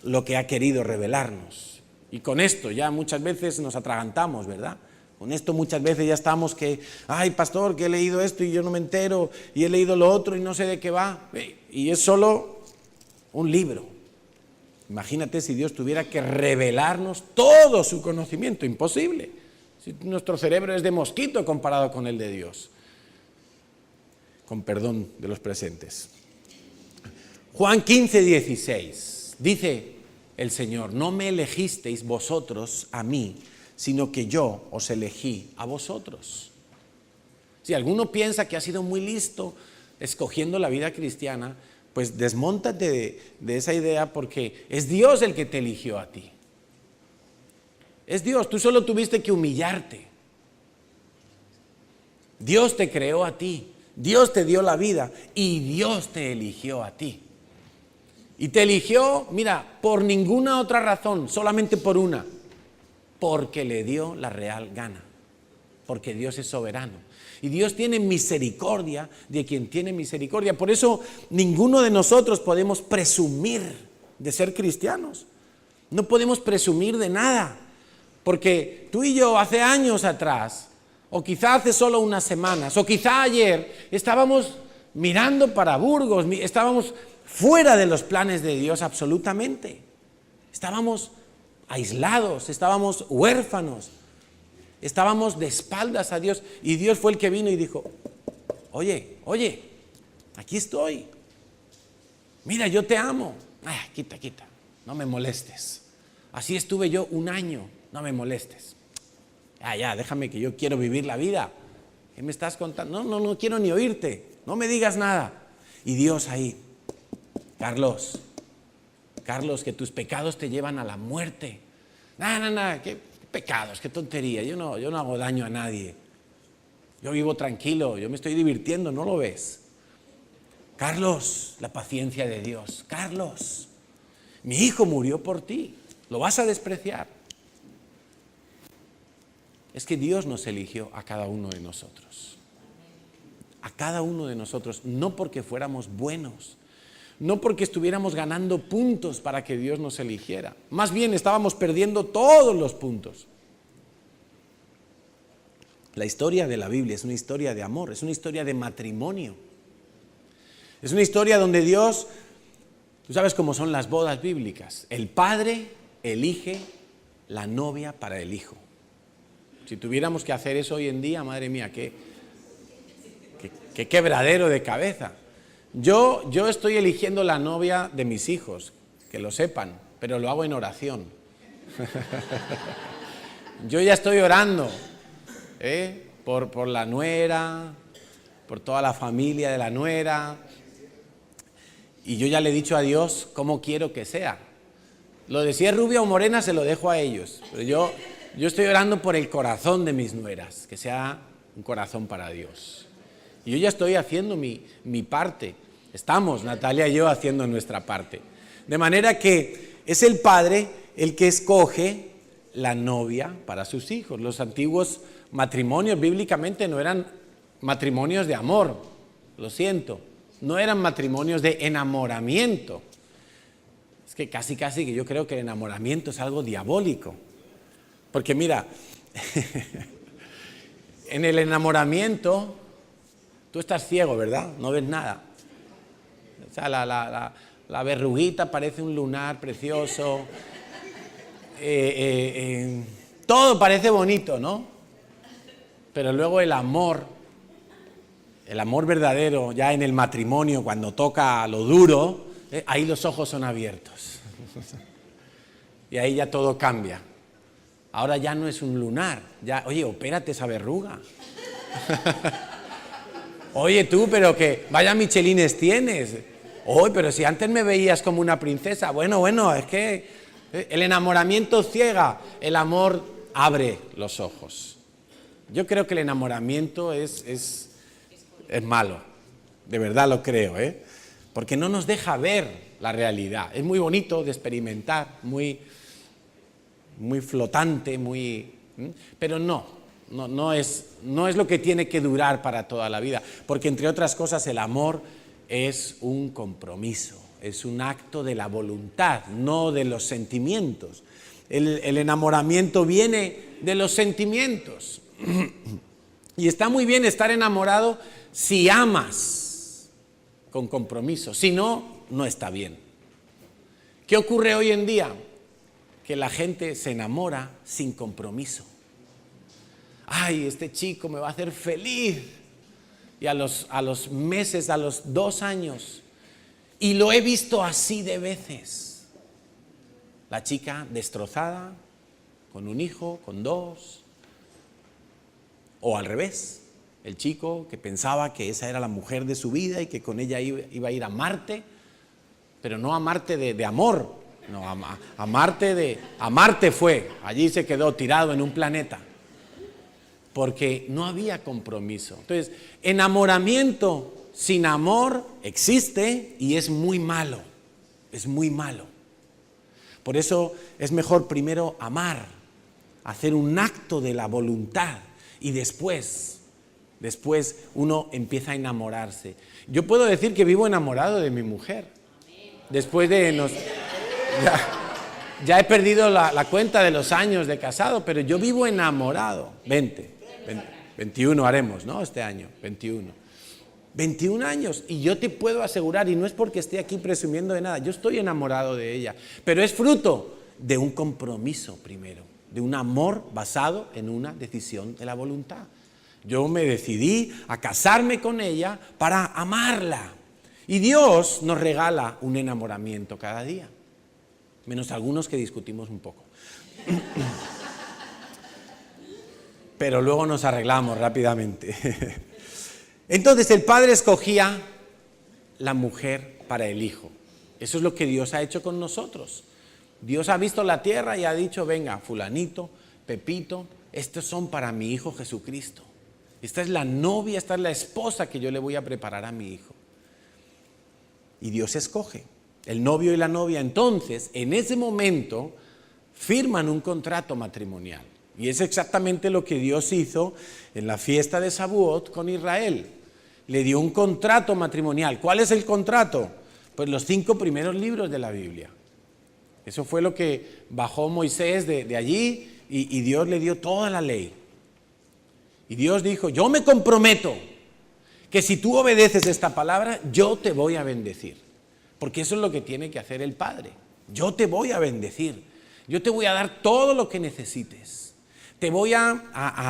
lo que ha querido revelarnos. Y con esto ya muchas veces nos atragantamos, ¿verdad? Con esto muchas veces ya estamos que, ay pastor, que he leído esto y yo no me entero, y he leído lo otro y no sé de qué va. Y es solo un libro. Imagínate si Dios tuviera que revelarnos todo su conocimiento, imposible. Si nuestro cerebro es de mosquito comparado con el de Dios. Con perdón de los presentes. Juan 15, 16. Dice el Señor, no me elegisteis vosotros a mí, sino que yo os elegí a vosotros. Si alguno piensa que ha sido muy listo escogiendo la vida cristiana, pues desmóntate de esa idea, porque es Dios el que te eligió a ti. Es Dios, tú solo tuviste que humillarte. Dios te creó a ti, Dios te dio la vida y Dios te eligió a ti. Y te eligió, mira, por ninguna otra razón, solamente por una, porque le dio la real gana, porque Dios es soberano. Y Dios tiene misericordia de quien tiene misericordia. Por eso ninguno de nosotros podemos presumir de ser cristianos. No podemos presumir de nada. Porque tú y yo hace años atrás, o quizá hace solo unas semanas, o quizá ayer, estábamos mirando para Burgos, estábamos fuera de los planes de Dios absolutamente. Estábamos aislados, estábamos huérfanos, estábamos de espaldas a Dios, y Dios fue el que vino y dijo, oye, aquí estoy, mira, yo te amo. Quita, no me molestes. Así estuve yo un año. No me molestes. Ya, déjame que yo quiero vivir la vida. ¿Qué me estás contando? No quiero ni oírte. No me digas nada. Y Dios ahí, Carlos, que tus pecados te llevan a la muerte. Nada, qué pecados, qué tontería. Yo no hago daño a nadie. Yo vivo tranquilo, yo me estoy divirtiendo, ¿no lo ves? Carlos, la paciencia de Dios. Carlos. Mi hijo murió por ti. ¿Lo vas a despreciar? Es que Dios nos eligió a cada uno de nosotros. A cada uno de nosotros, no porque fuéramos buenos, no porque estuviéramos ganando puntos para que Dios nos eligiera. Más bien estábamos perdiendo todos los puntos. La historia de la Biblia es una historia de amor, es una historia de matrimonio. Es una historia donde Dios, tú sabes cómo son las bodas bíblicas, el padre elige la novia para el hijo. Si tuviéramos que hacer eso hoy en día, madre mía, qué quebradero de cabeza. Yo estoy eligiendo la novia de mis hijos, que lo sepan, pero lo hago en oración. Yo ya estoy orando por la nuera, por toda la familia de la nuera, y yo ya le he dicho a Dios cómo quiero que sea. Lo de si es rubia o morena se lo dejo a ellos, pero yo estoy orando por el corazón de mis nueras, que sea un corazón para Dios. Y yo ya estoy haciendo mi parte. Estamos, Natalia y yo, haciendo nuestra parte. De manera que es el padre el que escoge la novia para sus hijos. Los antiguos matrimonios bíblicamente no eran matrimonios de amor, lo siento. No eran matrimonios de enamoramiento. Es que casi que yo creo que el enamoramiento es algo diabólico. Porque mira, en el enamoramiento tú estás ciego, ¿verdad? No ves nada. O sea, la verruguita parece un lunar precioso. Todo parece bonito, ¿no? Pero luego el amor verdadero, ya en el matrimonio, cuando toca lo duro, ahí los ojos son abiertos. Y ahí ya todo cambia. Ahora ya no es un lunar. Ya, oye, opérate esa verruga. Oye tú, pero que vaya michelines tienes. Oye, pero si antes me veías como una princesa. Bueno, es que el enamoramiento ciega, el amor abre los ojos. Yo creo que el enamoramiento es malo, de verdad lo creo, porque no nos deja ver la realidad. Es muy bonito de experimentar, muy flotante, pero no es lo que tiene que durar para toda la vida, porque entre otras cosas el amor es un compromiso, es un acto de la voluntad, no de los sentimientos. El enamoramiento viene de los sentimientos. Y está muy bien estar enamorado si amas con compromiso, si no, no está bien. ¿Qué ocurre hoy en día? Que la gente se enamora sin compromiso. Ay, este chico me va a hacer feliz. Y a los meses, a los 2 años, y lo he visto así de veces. La chica destrozada, con un hijo, con 2. O al revés, el chico que pensaba que esa era la mujer de su vida y que con ella iba a ir a Marte, pero no a Marte de amor, no, a Marte fue, allí se quedó tirado en un planeta, porque no había compromiso. Entonces, enamoramiento sin amor existe y es muy malo, es muy malo. Por eso es mejor primero amar, hacer un acto de la voluntad y después uno empieza a enamorarse. Yo puedo decir que vivo enamorado de mi mujer. Después de ya he perdido la cuenta de los años de casado, pero yo vivo enamorado. 21 haremos, ¿no? Este año, 21 años, y yo te puedo asegurar, y no es porque esté aquí presumiendo de nada, yo estoy enamorado de ella, pero es fruto de un compromiso primero, de un amor basado en una decisión de la voluntad. Yo me decidí a casarme con ella para amarla, y Dios nos regala un enamoramiento cada día, menos algunos que discutimos un poco. Pero luego nos arreglamos rápidamente. Entonces el padre escogía la mujer para el hijo. Eso es lo que Dios ha hecho con nosotros. Dios ha visto la tierra y ha dicho, venga, fulanito, Pepito, estos son para mi hijo Jesucristo. Esta es la novia, esta es la esposa que yo le voy a preparar a mi hijo. Y Dios escoge. El novio y la novia, entonces, en ese momento, firman un contrato matrimonial. Y es exactamente lo que Dios hizo en la fiesta de Shavuot con Israel. Le dio un contrato matrimonial. ¿Cuál es el contrato? Pues los 5 primeros libros de la Biblia. Eso fue lo que bajó Moisés de allí y Dios le dio toda la ley. Y Dios dijo, yo me comprometo que si tú obedeces esta palabra, yo te voy a bendecir. Porque eso es lo que tiene que hacer el Padre. Yo te voy a bendecir. Yo te voy a dar todo lo que necesites. Te voy a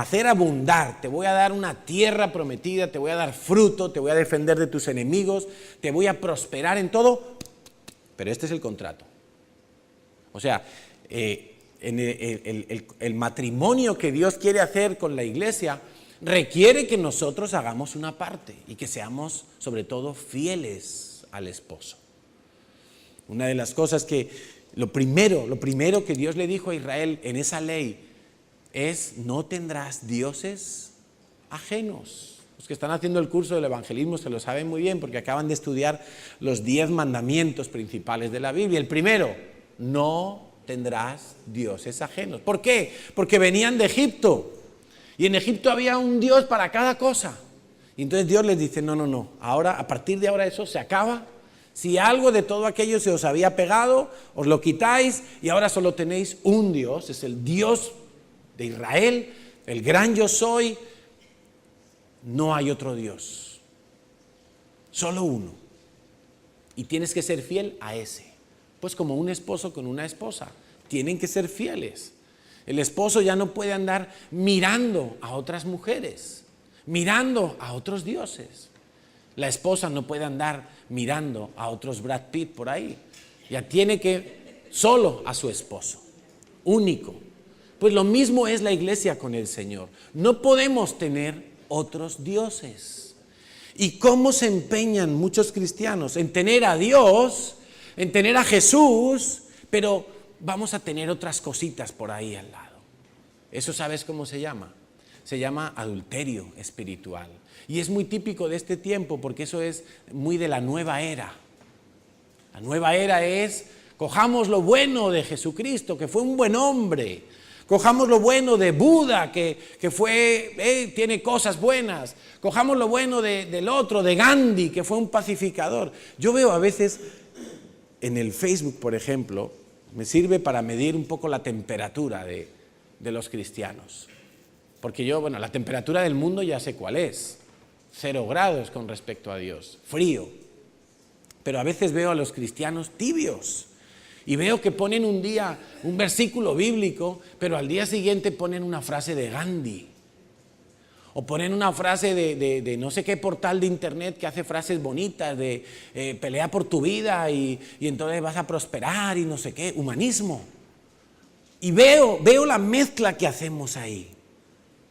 hacer abundar, te voy a dar una tierra prometida, te voy a dar fruto, te voy a defender de tus enemigos, te voy a prosperar en todo, pero este es el contrato. O sea, el matrimonio que Dios quiere hacer con la iglesia requiere que nosotros hagamos una parte y que seamos sobre todo fieles al esposo. Una de las cosas que, lo primero que Dios le dijo a Israel en esa ley es: no tendrás dioses ajenos. Los que están haciendo el curso del evangelismo se lo saben muy bien porque acaban de estudiar los 10 mandamientos principales de la Biblia. El primero, no tendrás dioses ajenos. ¿Por qué? Porque venían de Egipto y en Egipto había un Dios para cada cosa. Y entonces Dios les dice, no, ahora, a partir de ahora eso se acaba. Si algo de todo aquello se os había pegado, os lo quitáis y ahora solo tenéis un Dios, es el Dios de Israel, el gran yo soy. No hay otro Dios, solo uno, y tienes que ser fiel a ese. Pues como un esposo con una esposa, tienen que ser fieles. El esposo ya no puede andar mirando a otras mujeres, mirando a otros dioses. La esposa no puede andar mirando a otros Brad Pitt por ahí. Ya tiene que solo a su esposo, único. Pues lo mismo es la iglesia con el Señor. No podemos tener otros dioses. ¿Y cómo se empeñan muchos cristianos en tener a Dios, en tener a Jesús, pero vamos a tener otras cositas por ahí al lado? ¿Eso sabes cómo se llama? Se llama adulterio espiritual. Y es muy típico de este tiempo porque eso es muy de la nueva era. La nueva era es, cojamos lo bueno de Jesucristo, que fue un buen hombre. Cojamos lo bueno de Buda, que tiene cosas buenas. Cojamos lo bueno del otro, de Gandhi, que fue un pacificador. Yo veo a veces en el Facebook, por ejemplo, me sirve para medir un poco la temperatura de los cristianos. Porque la temperatura del mundo ya sé cuál es. 0 grados con respecto a Dios, frío. Pero a veces veo a los cristianos tibios. Y veo que ponen un día un versículo bíblico, pero al día siguiente ponen una frase de Gandhi. O ponen una frase de no sé qué portal de internet que hace frases bonitas, de pelea por tu vida y entonces vas a prosperar y no sé qué, humanismo. Y veo la mezcla que hacemos ahí.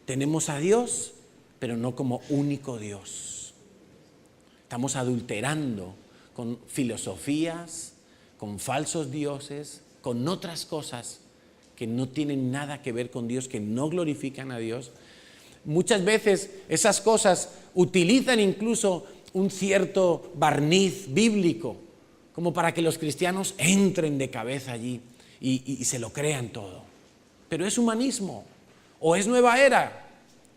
Tenemos a Dios, pero no como único Dios. Estamos adulterando con filosofías, con falsos dioses, con otras cosas que no tienen nada que ver con Dios, que no glorifican a Dios. Muchas veces esas cosas utilizan incluso un cierto barniz bíblico, como para que los cristianos entren de cabeza allí y se lo crean todo. Pero es humanismo, o es nueva era,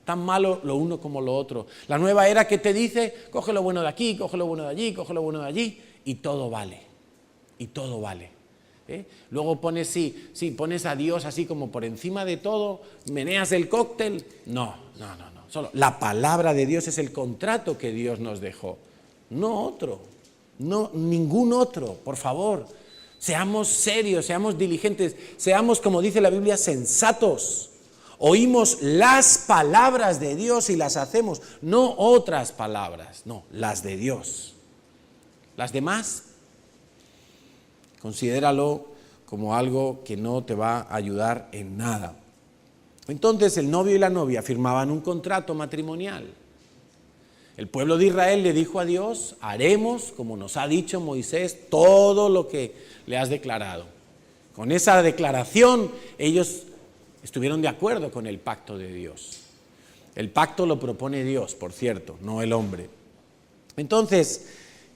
tan malo lo uno como lo otro. La nueva era que te dice, coge lo bueno de aquí, coge lo bueno de allí, coge lo bueno de allí, y todo vale. Y todo vale. Luego pones, pones a Dios así como por encima de todo, meneas el cóctel. No. Solo la palabra de Dios es el contrato que Dios nos dejó. No otro. No, ningún otro. Por favor, seamos serios, seamos diligentes, seamos, como dice la Biblia, sensatos. Oímos las palabras de Dios y las hacemos, no otras palabras, no, las de Dios. Las demás, considéralo como algo que no te va a ayudar en nada. Entonces el novio y la novia firmaban un contrato matrimonial. El pueblo de Israel le dijo a Dios, haremos, como nos ha dicho Moisés, todo lo que le has declarado. Con esa declaración ellos estuvieron de acuerdo con el pacto de Dios. El pacto lo propone Dios, por cierto, no el hombre. Entonces,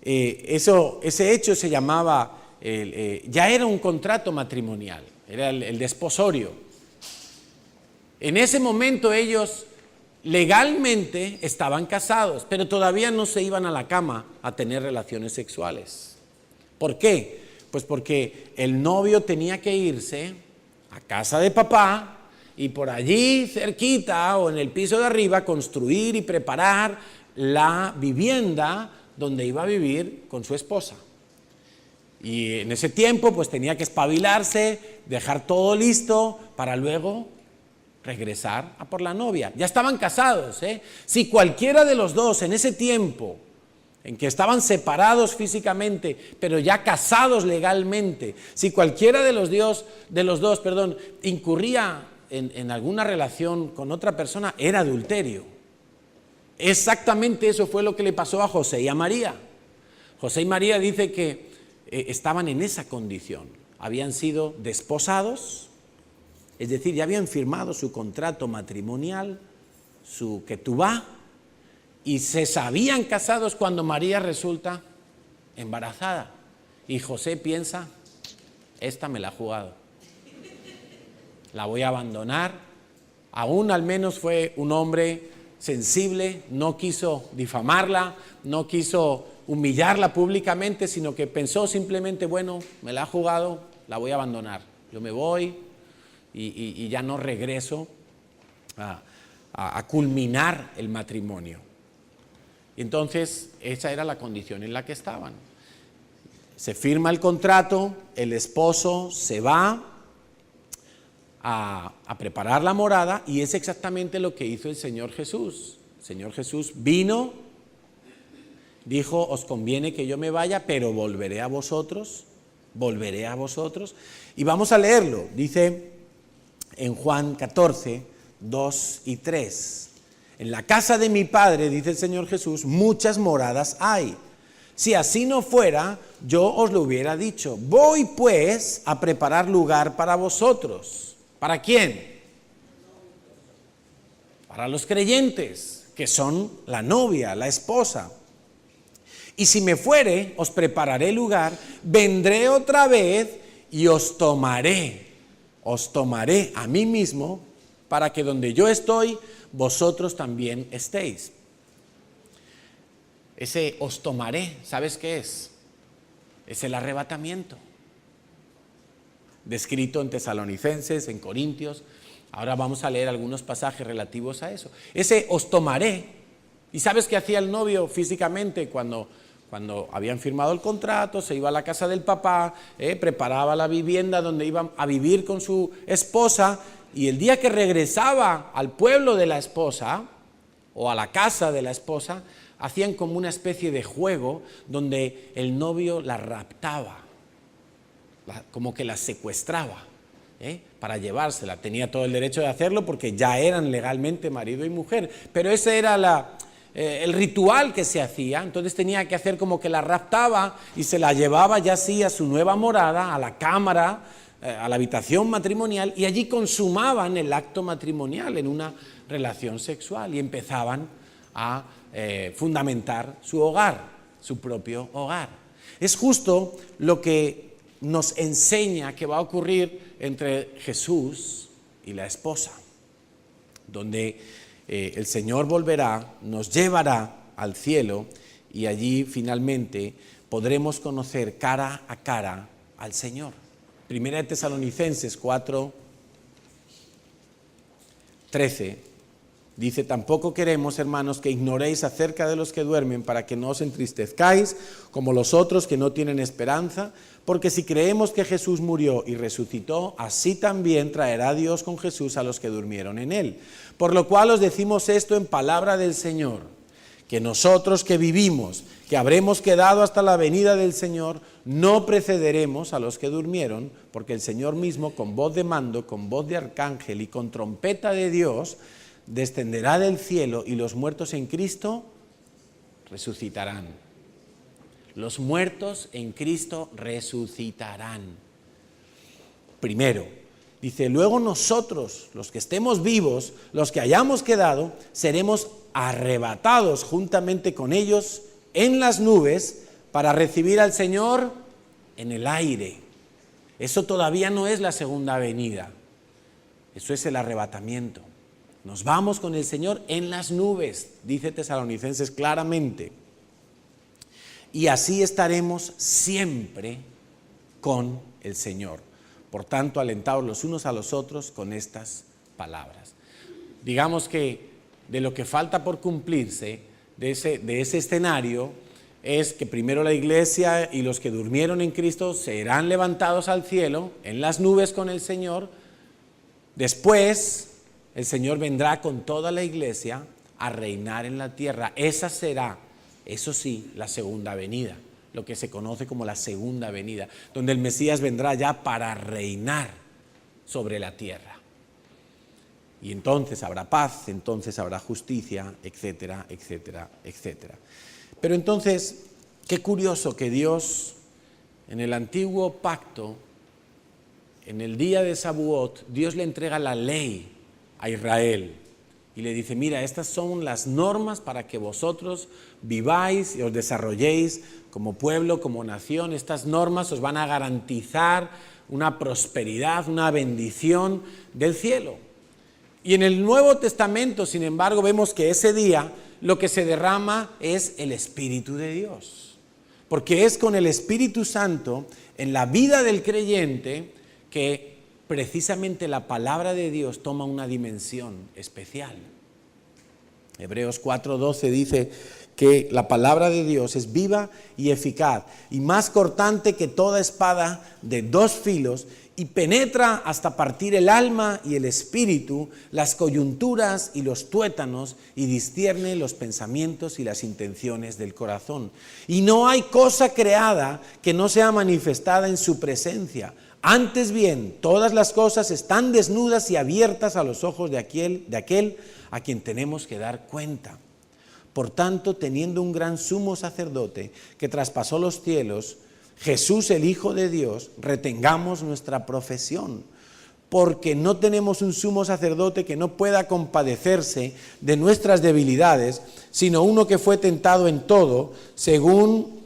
ese hecho se llamaba, ya era un contrato matrimonial, era el desposorio. En ese momento ellos legalmente estaban casados, pero todavía no se iban a la cama a tener relaciones sexuales. ¿Por qué? Pues porque el novio tenía que irse a casa de papá y por allí cerquita o en el piso de arriba construir y preparar la vivienda donde iba a vivir con su esposa. Y en ese tiempo pues tenía que espabilarse, dejar todo listo para luego regresar a por la novia. Ya estaban casados, ¿eh? Si cualquiera de los dos en ese tiempo en que estaban separados físicamente, pero ya casados legalmente, si cualquiera de los dos, incurría en alguna relación con otra persona, era adulterio. Exactamente eso fue lo que le pasó a José y a María. José y María dice que estaban en esa condición, habían sido desposados, es decir, ya habían firmado su contrato matrimonial, su ketubá, y se sabían casados cuando María resulta embarazada. Y José piensa, esta me la ha jugado, la voy a abandonar. Aún al menos fue un hombre sensible, no quiso difamarla, no quiso humillarla públicamente, sino que pensó simplemente, bueno, me la ha jugado, la voy a abandonar, yo me voy y ya no regreso a culminar el matrimonio. Y entonces esa era la condición en la que estaban. Se firma el contrato, el esposo se va a preparar la morada y es exactamente lo que hizo el Señor Jesús. El Señor Jesús vino, dijo, os conviene que yo me vaya, pero volveré a vosotros. Y vamos a leerlo, dice en Juan 14, 2 y 3. En la casa de mi Padre, dice el Señor Jesús, muchas moradas hay. Si así no fuera, yo os lo hubiera dicho. Voy pues a preparar lugar para vosotros. ¿Para quién? Para los creyentes, que son la novia, la esposa. Y si me fuere, os prepararé lugar, vendré otra vez y os tomaré a mí mismo, para que donde yo estoy, vosotros también estéis. Ese os tomaré, ¿sabes qué es? Es el arrebatamiento. Descrito en Tesalonicenses, en Corintios. Ahora vamos a leer algunos pasajes relativos a eso. Ese os tomaré. ¿Y sabes qué hacía el novio físicamente cuando habían firmado el contrato? Se iba a la casa del papá, preparaba la vivienda donde iban a vivir con su esposa, y el día que regresaba al pueblo de la esposa o a la casa de la esposa, hacían como una especie de juego donde el novio la raptaba, como que la secuestraba, para llevársela. Tenía todo el derecho de hacerlo porque ya eran legalmente marido y mujer, pero ese era el ritual que se hacía. Entonces tenía que hacer como que la raptaba y se la llevaba ya así a su nueva morada, a la cámara, a la habitación matrimonial, y allí consumaban el acto matrimonial en una relación sexual y empezaban a fundamentar su hogar, su propio hogar. Es justo lo que nos enseña que va a ocurrir entre Jesús y la esposa, donde el Señor volverá, nos llevará al cielo y allí finalmente podremos conocer cara a cara al Señor. Primera de Tesalonicenses 4, 13, dice, tampoco queremos, hermanos, que ignoréis acerca de los que duermen, para que no os entristezcáis como los otros que no tienen esperanza, porque si creemos que Jesús murió y resucitó, así también traerá Dios con Jesús a los que durmieron en él. Por lo cual os decimos esto en palabra del Señor, que nosotros que vivimos, que habremos quedado hasta la venida del Señor, no precederemos a los que durmieron, porque el Señor mismo, con voz de mando, con voz de arcángel y con trompeta de Dios, descenderá del cielo, y los muertos en Cristo resucitarán. Los muertos en Cristo resucitarán. Primero, dice, luego nosotros, los que estemos vivos, los que hayamos quedado, seremos arrebatados juntamente con ellos en las nubes para recibir al Señor en el aire. Eso todavía no es la segunda venida. Eso es el arrebatamiento. Nos vamos con el Señor en las nubes, dice Tesalonicenses claramente. Y así estaremos siempre con el Señor. Por tanto, alentaos los unos a los otros con estas palabras. Digamos que de lo que falta por cumplirse de ese escenario es que primero la iglesia y los que durmieron en Cristo serán levantados al cielo en las nubes con el Señor. Después el Señor vendrá con toda la iglesia a reinar en la tierra. Esa será, eso sí, la segunda venida, lo que se conoce como la segunda venida, donde el Mesías vendrá ya para reinar sobre la tierra. Y entonces habrá paz, entonces habrá justicia, etcétera, etcétera, etcétera. Pero entonces, qué curioso que Dios, en el antiguo pacto, en el día de Shavuot, Dios le entrega la ley a Israel y le dice, mira, estas son las normas para que vosotros viváis y os desarrolléis como pueblo, como nación. Estas normas os van a garantizar una prosperidad, una bendición del cielo. Y en el Nuevo Testamento, sin embargo, vemos que ese día lo que se derrama es el Espíritu de Dios. Porque es con el Espíritu Santo en la vida del creyente que precisamente la palabra de Dios toma una dimensión especial. Hebreos 4:12 dice que la palabra de Dios es viva y eficaz y más cortante que toda espada de dos filos y penetra hasta partir el alma y el espíritu, las coyunturas y los tuétanos y discierne los pensamientos y las intenciones del corazón. Y no hay cosa creada que no sea manifestada en su presencia. Antes bien, todas las cosas están desnudas y abiertas a los ojos de aquel a quien tenemos que dar cuenta. Por tanto, teniendo un gran sumo sacerdote que traspasó los cielos, Jesús el Hijo de Dios, retengamos nuestra profesión, porque no tenemos un sumo sacerdote que no pueda compadecerse de nuestras debilidades, sino uno que fue tentado en todo, según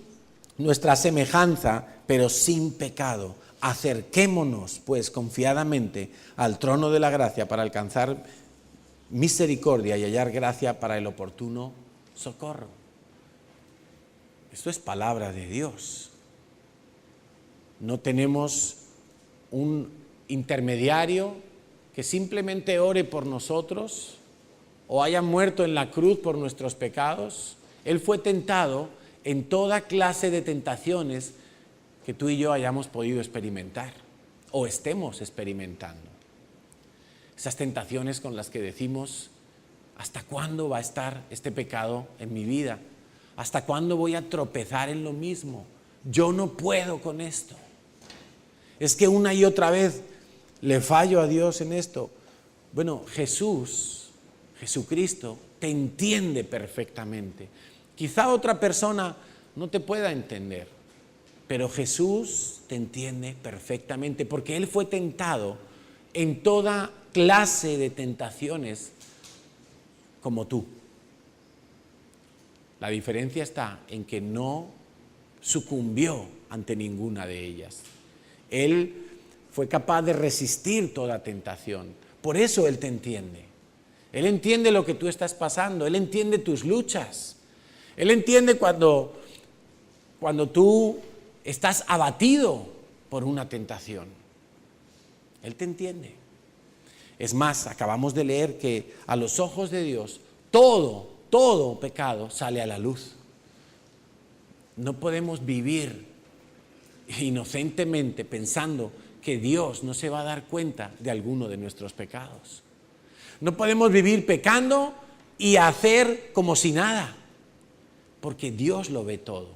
nuestra semejanza, pero sin pecado. Acerquémonos, pues, confiadamente al trono de la gracia para alcanzar misericordia y hallar gracia para el oportuno socorro. Esto es palabra de Dios. No tenemos un intermediario que simplemente ore por nosotros o haya muerto en la cruz por nuestros pecados. Él fue tentado en toda clase de tentaciones que tú y yo hayamos podido experimentar o estemos experimentando. Esas tentaciones con las que decimos, ¿hasta cuándo va a estar este pecado en mi vida? ¿Hasta cuándo voy a tropezar en lo mismo? Yo no puedo con esto. Es que una y otra vez le fallo a Dios en esto. Bueno, Jesucristo, te entiende perfectamente. Quizá otra persona no te pueda entender, pero Jesús te entiende perfectamente porque Él fue tentado en toda clase de tentaciones como tú. La diferencia está en que no sucumbió ante ninguna de ellas. Él fue capaz de resistir toda tentación. Por eso Él te entiende. Él entiende lo que tú estás pasando. Él entiende tus luchas. Él entiende cuando tú estás abatido por una tentación. Él te entiende. Es más, acabamos de leer que a los ojos de Dios todo pecado sale a la luz. No podemos vivir inocentemente pensando que Dios no se va a dar cuenta de alguno de nuestros pecados. No podemos vivir pecando y hacer como si nada, porque Dios lo ve todo.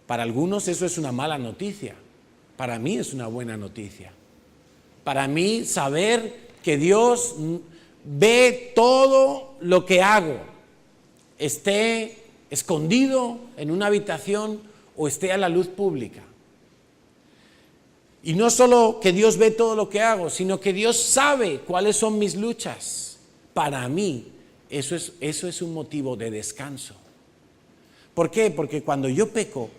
Para algunos eso es una mala noticia, para mí es una buena noticia. Para mí saber que Dios ve todo lo que hago, esté escondido en una habitación o esté a la luz pública. Y no solo que Dios ve todo lo que hago, sino que Dios sabe cuáles son mis luchas. Para mí, eso es un motivo de descanso. ¿Por qué? Porque cuando yo peco,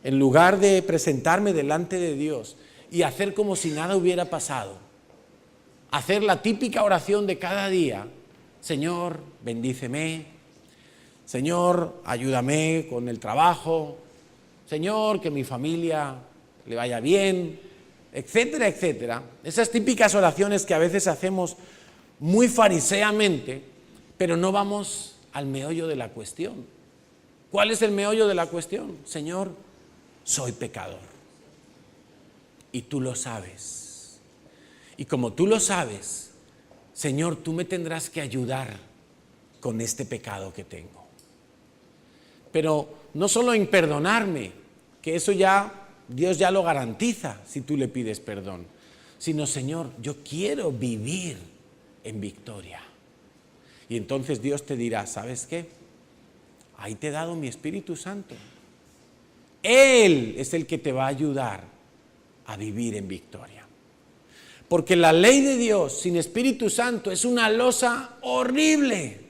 en lugar de presentarme delante de Dios y hacer como si nada hubiera pasado, hacer la típica oración de cada día, Señor, bendíceme, Señor, ayúdame con el trabajo, Señor, que mi familia le vaya bien, etcétera, etcétera. Esas típicas oraciones que a veces hacemos muy fariseamente, pero no vamos al meollo de la cuestión. ¿Cuál es el meollo de la cuestión? Señor, soy pecador. Y tú lo sabes. Y como tú lo sabes, Señor, tú me tendrás que ayudar con este pecado que tengo. Pero no solo en perdonarme, que eso ya Dios ya lo garantiza si tú le pides perdón, sino, Señor, yo quiero vivir en victoria. Y entonces Dios te dirá, ¿sabes qué? Ahí te he dado mi Espíritu Santo. Él es el que te va a ayudar a vivir en victoria. Porque la ley de Dios sin Espíritu Santo es una losa horrible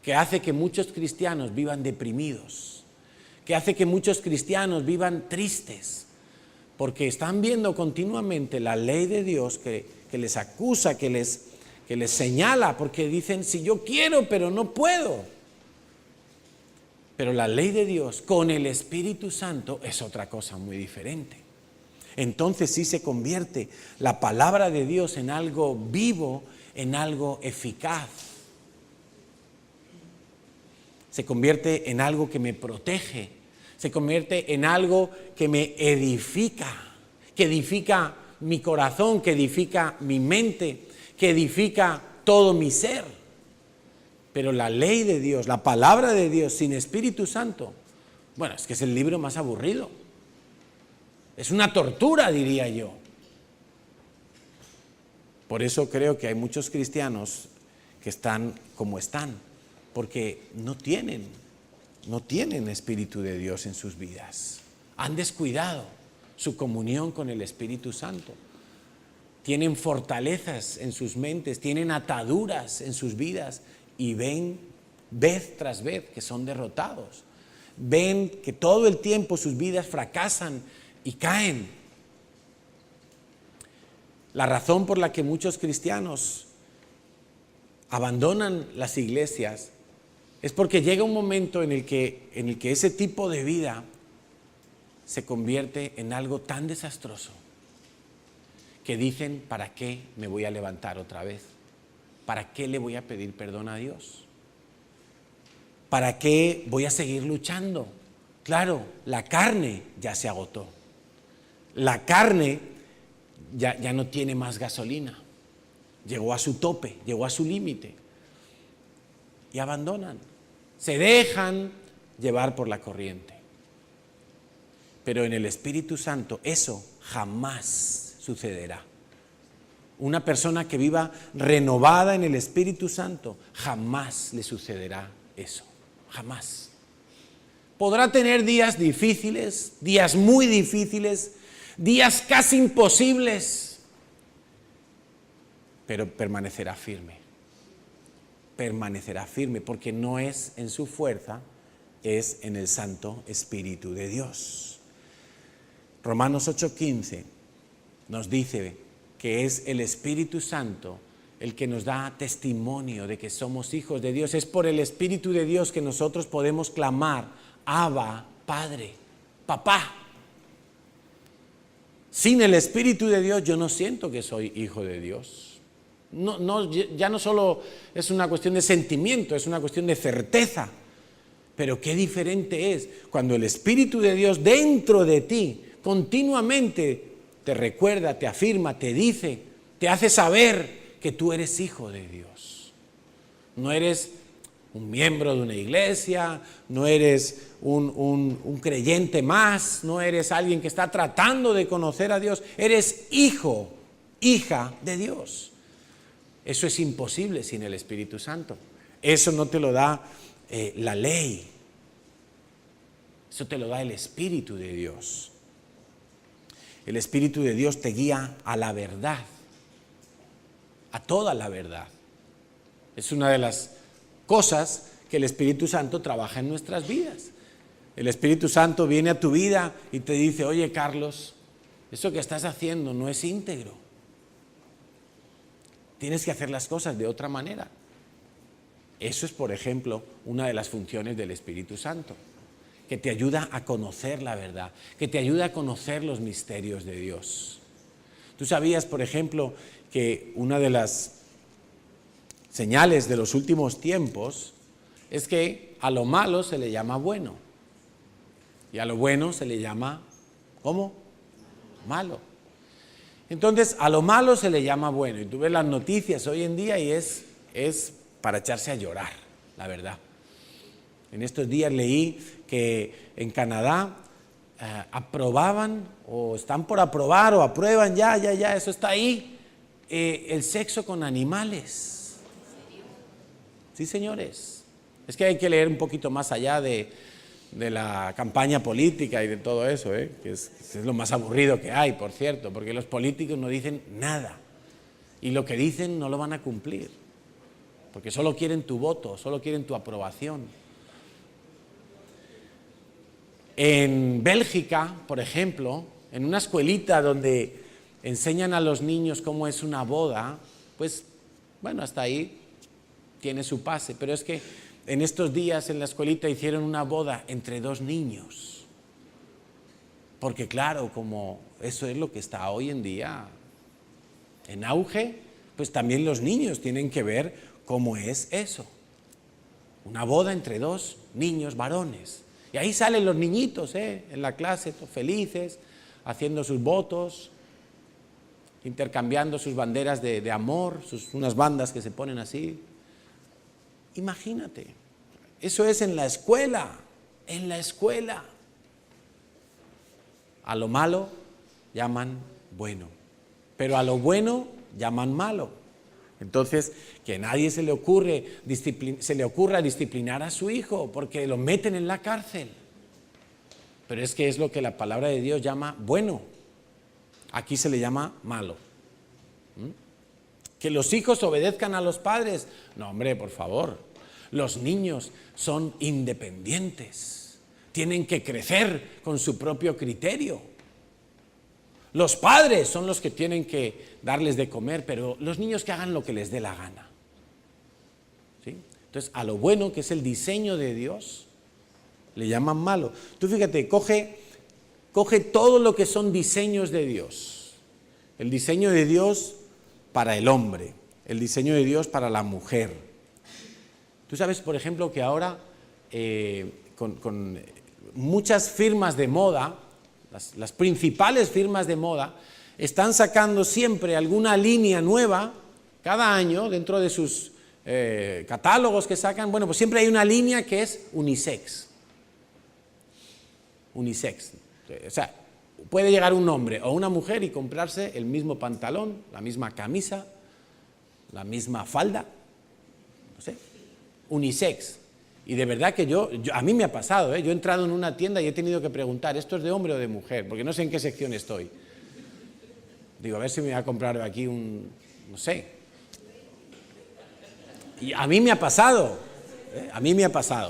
que hace que muchos cristianos vivan deprimidos, que hace que muchos cristianos vivan tristes, porque están viendo continuamente la ley de Dios que les acusa, que les señala, porque dicen, si yo quiero, pero no puedo. Pero la ley de Dios con el Espíritu Santo es otra cosa muy diferente. Entonces sí se convierte la palabra de Dios en algo vivo, en algo eficaz. Se convierte en algo que me protege, se convierte en algo que me edifica, que edifica mi corazón, que edifica mi mente, que edifica todo mi ser. Pero la ley de Dios, la palabra de Dios sin Espíritu Santo, bueno, es que es el libro más aburrido. Es una tortura, diría yo. Por eso creo que hay muchos cristianos que están como están, porque no tienen Espíritu de Dios en sus vidas. Han descuidado su comunión con el Espíritu Santo. Tienen fortalezas en sus mentes, tienen ataduras en sus vidas y ven vez tras vez que son derrotados. Ven que todo el tiempo sus vidas fracasan y caen. La razón por la que muchos cristianos abandonan las iglesias es porque llega un momento en el que ese tipo de vida se convierte en algo tan desastroso que dicen, ¿para qué me voy a levantar otra vez? ¿Para qué le voy a pedir perdón a Dios? ¿Para qué voy a seguir luchando? Claro, la carne ya se agotó. La carne ya no tiene más gasolina. Llegó a su tope, llegó a su límite. Y abandonan. Se dejan llevar por la corriente. Pero en el Espíritu Santo eso jamás sucederá. Una persona que viva renovada en el Espíritu Santo, jamás le sucederá eso. Jamás. Podrá tener días difíciles, días muy difíciles, días casi imposibles, pero permanecerá firme. Permanecerá firme porque no es en su fuerza, es en el Santo Espíritu de Dios. Romanos 8:15 nos dice que es el Espíritu Santo el que nos da testimonio de que somos hijos de Dios. Es por el Espíritu de Dios que nosotros podemos clamar, Abba, Padre, Papá. Sin el Espíritu de Dios yo no siento que soy hijo de Dios. Ya no solo es una cuestión de sentimiento, es una cuestión de certeza. Pero qué diferente es cuando el Espíritu de Dios dentro de ti continuamente te recuerda, te afirma, te dice, te hace saber que tú eres hijo de Dios. No eres un miembro de una iglesia, no eres un creyente más, no eres alguien que está tratando de conocer a Dios, eres hijo, hija de Dios. Eso es imposible sin el Espíritu Santo. Eso no te lo da la ley. Eso te lo da el Espíritu de Dios. El Espíritu de Dios te guía a la verdad, a toda la verdad. Es una de las cosas que el Espíritu Santo trabaja en nuestras vidas. El Espíritu Santo viene a tu vida y te dice, oye Carlos, eso que estás haciendo no es íntegro. Tienes que hacer las cosas de otra manera. Eso es, por ejemplo, una de las funciones del Espíritu Santo, que te ayuda a conocer la verdad, que te ayuda a conocer los misterios de Dios. ¿Tú sabías, por ejemplo, que una de las señales de los últimos tiempos es que a lo malo se le llama bueno y a lo bueno se le llama, ¿cómo? Malo. Entonces, a lo malo se le llama bueno y tú ves las noticias hoy en día y es para echarse a llorar, la verdad. En estos días leí que en Canadá aprobaban o están por aprobar o aprueban ya, eso está ahí, el sexo con animales. Sí, señores. Es que hay que leer un poquito más allá de la campaña política y de todo eso, que es lo más aburrido que hay, por cierto, porque los políticos no dicen nada y lo que dicen no lo van a cumplir, porque solo quieren tu voto, solo quieren tu aprobación. En Bélgica, por ejemplo, en una escuelita donde enseñan a los niños cómo es una boda, pues, bueno, hasta ahí tiene su pase, pero es que en estos días en la escuelita hicieron una boda entre dos niños, porque claro, como eso es lo que está hoy en día en auge, pues también los niños tienen que ver cómo es eso, una boda entre dos niños varones. Y ahí salen los niñitos, en la clase, felices, haciendo sus votos, intercambiando sus banderas de amor, unas bandas que se ponen así. Imagínate, eso es en la escuela, en la escuela. A lo malo llaman bueno, pero a lo bueno llaman malo. Entonces, que a nadie se le ocurra disciplinar a su hijo porque lo meten en la cárcel. Pero es que es lo que la palabra de Dios llama bueno. Aquí se le llama malo. Que los hijos obedezcan a los padres. No, hombre, por favor. Los niños son independientes. Tienen que crecer con su propio criterio. Los padres son los que tienen que darles de comer, pero los niños que hagan lo que les dé la gana. ¿Sí? Entonces, a lo bueno, que es el diseño de Dios, le llaman malo. Tú fíjate, coge todo lo que son diseños de Dios. El diseño de Dios para el hombre, el diseño de Dios para la mujer. Tú sabes, por ejemplo, que ahora con muchas firmas de moda, las principales firmas de moda, están sacando siempre alguna línea nueva, cada año, dentro de sus catálogos que sacan. Bueno, pues siempre hay una línea que es unisex. Unisex. O sea, puede llegar un hombre o una mujer y comprarse el mismo pantalón, la misma camisa, la misma falda, no sé, unisex. Y de verdad que a mí me ha pasado, yo he entrado en una tienda y he tenido que preguntar, ¿esto es de hombre o de mujer? Porque no sé en qué sección estoy. Digo, a ver si me voy a comprar aquí no sé. Y a mí me ha pasado,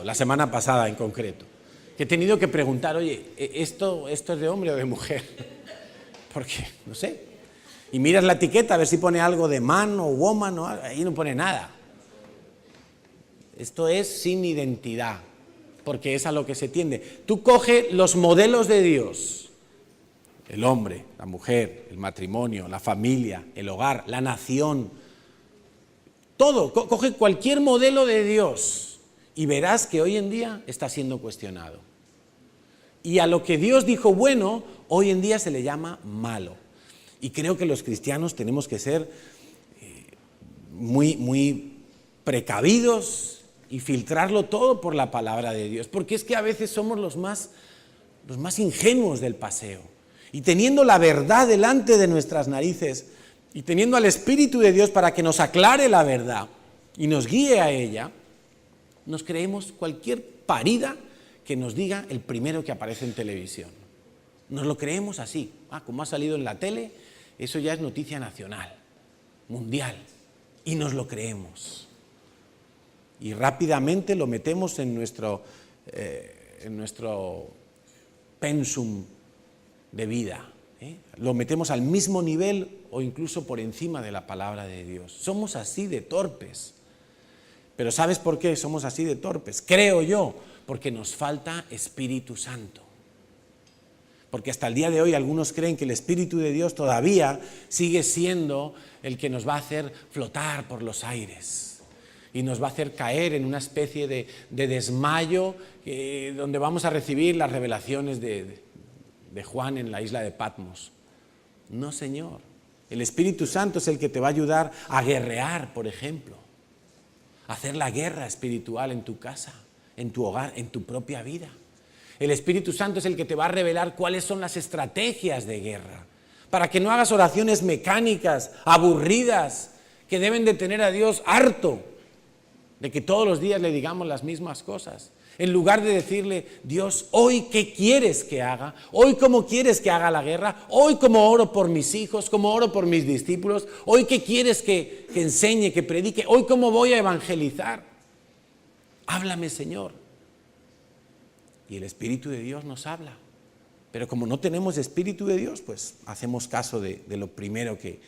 la semana pasada en concreto, que he tenido que preguntar, oye, ¿esto es de hombre o de mujer? Porque, no sé. Y miras la etiqueta a ver si pone algo de man o woman, o ahí no pone nada. Esto es sin identidad, porque es a lo que se tiende. Tú coge los modelos de Dios, el hombre, la mujer, el matrimonio, la familia, el hogar, la nación, todo, coge cualquier modelo de Dios y verás que hoy en día está siendo cuestionado. Y a lo que Dios dijo bueno, hoy en día se le llama malo. Y creo que los cristianos tenemos que ser muy precavidos y filtrarlo todo por la palabra de Dios, porque es que a veces somos los más ingenuos del paseo, y teniendo la verdad delante de nuestras narices, y teniendo al Espíritu de Dios para que nos aclare la verdad, y nos guíe a ella, nos creemos cualquier parida que nos diga el primero que aparece en televisión. Nos lo creemos así, como ha salido en la tele, eso ya es noticia nacional, mundial, y nos lo creemos. y rápidamente lo metemos en nuestro pensum de vida. Lo metemos al mismo nivel o incluso por encima de la palabra de Dios. Somos así de torpes. Pero ¿sabes por qué somos así de torpes? Creo yo, porque nos falta Espíritu Santo. Porque hasta el día de hoy algunos creen que el Espíritu de Dios todavía sigue siendo el que nos va a hacer flotar por los aires y nos va a hacer caer en una especie de desmayo donde vamos a recibir las revelaciones de Juan en la isla de Patmos. No, Señor. El Espíritu Santo es el que te va a ayudar a guerrear, por ejemplo, a hacer la guerra espiritual en tu casa, en tu hogar, en tu propia vida. El Espíritu Santo es el que te va a revelar cuáles son las estrategias de guerra, para que no hagas oraciones mecánicas, aburridas, que deben de tener a Dios harto de que todos los días le digamos las mismas cosas. En lugar de decirle, Dios, hoy ¿qué quieres que haga? Hoy ¿cómo quieres que haga la guerra? Hoy ¿cómo oro por mis hijos? ¿Cómo oro por mis discípulos? Hoy ¿qué quieres que enseñe, que predique? Hoy ¿cómo voy a evangelizar? Háblame, Señor. Y el Espíritu de Dios nos habla. Pero como no tenemos Espíritu de Dios, pues hacemos caso de lo primero que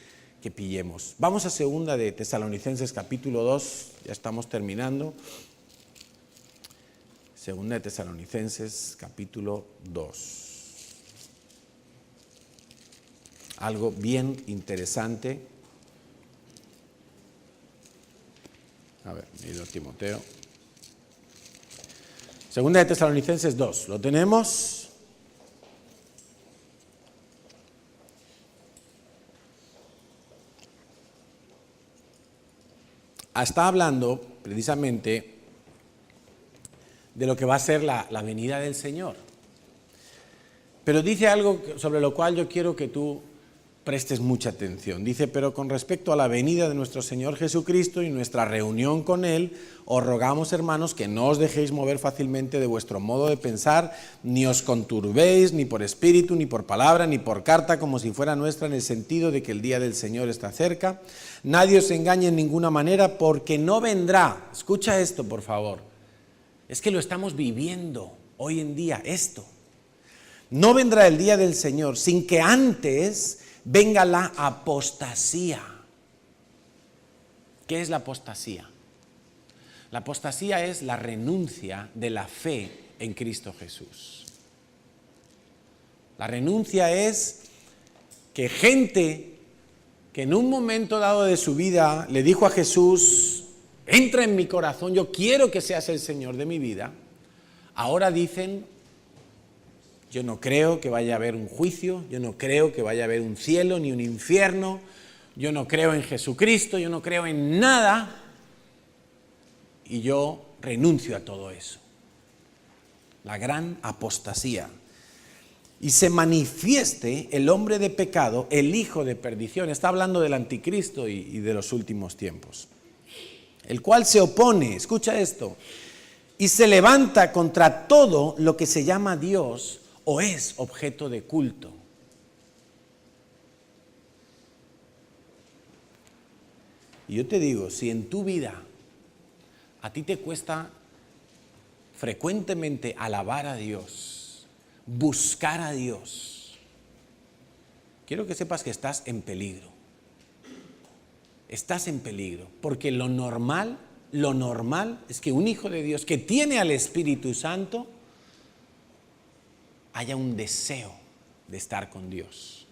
pillemos. Vamos a 2 de Tesalonicenses capítulo 2, ya estamos terminando. 2 de Tesalonicenses capítulo 2. Algo bien interesante. A ver, mi querido Timoteo. 2 de Tesalonicenses 2, ¿lo tenemos? Está hablando precisamente de lo que va a ser la venida del Señor. Pero dice algo sobre lo cual yo quiero que tú prestes mucha atención. Dice, pero con respecto a la venida de nuestro Señor Jesucristo y nuestra reunión con Él, os rogamos, hermanos, que no os dejéis mover fácilmente de vuestro modo de pensar, ni os conturbéis, ni por espíritu, ni por palabra, ni por carta, como si fuera nuestra, en el sentido de que el día del Señor está cerca. Nadie os engañe en ninguna manera, porque no vendrá. Escucha esto, por favor. Es que lo estamos viviendo hoy en día, esto. No vendrá el día del Señor sin que antes venga la apostasía. ¿Qué es la apostasía? La apostasía es la renuncia de la fe en Cristo Jesús. La renuncia es que gente que en un momento dado de su vida le dijo a Jesús, entra en mi corazón, yo quiero que seas el Señor de mi vida, ahora dicen, yo no creo que vaya a haber un juicio, yo no creo que vaya a haber un cielo ni un infierno, yo no creo en Jesucristo, yo no creo en nada y yo renuncio a todo eso. La gran apostasía. Y se manifieste el hombre de pecado, el hijo de perdición. Está hablando del anticristo y de los últimos tiempos. El cual se opone, escucha esto, y se levanta contra todo lo que se llama Dios o es objeto de culto. Y yo te digo, si en tu vida a ti te cuesta frecuentemente alabar a Dios, buscar a Dios, quiero que sepas que estás en peligro. Estás en peligro, porque lo normal es que un hijo de Dios que tiene al Espíritu Santo haya un deseo de estar con Dios.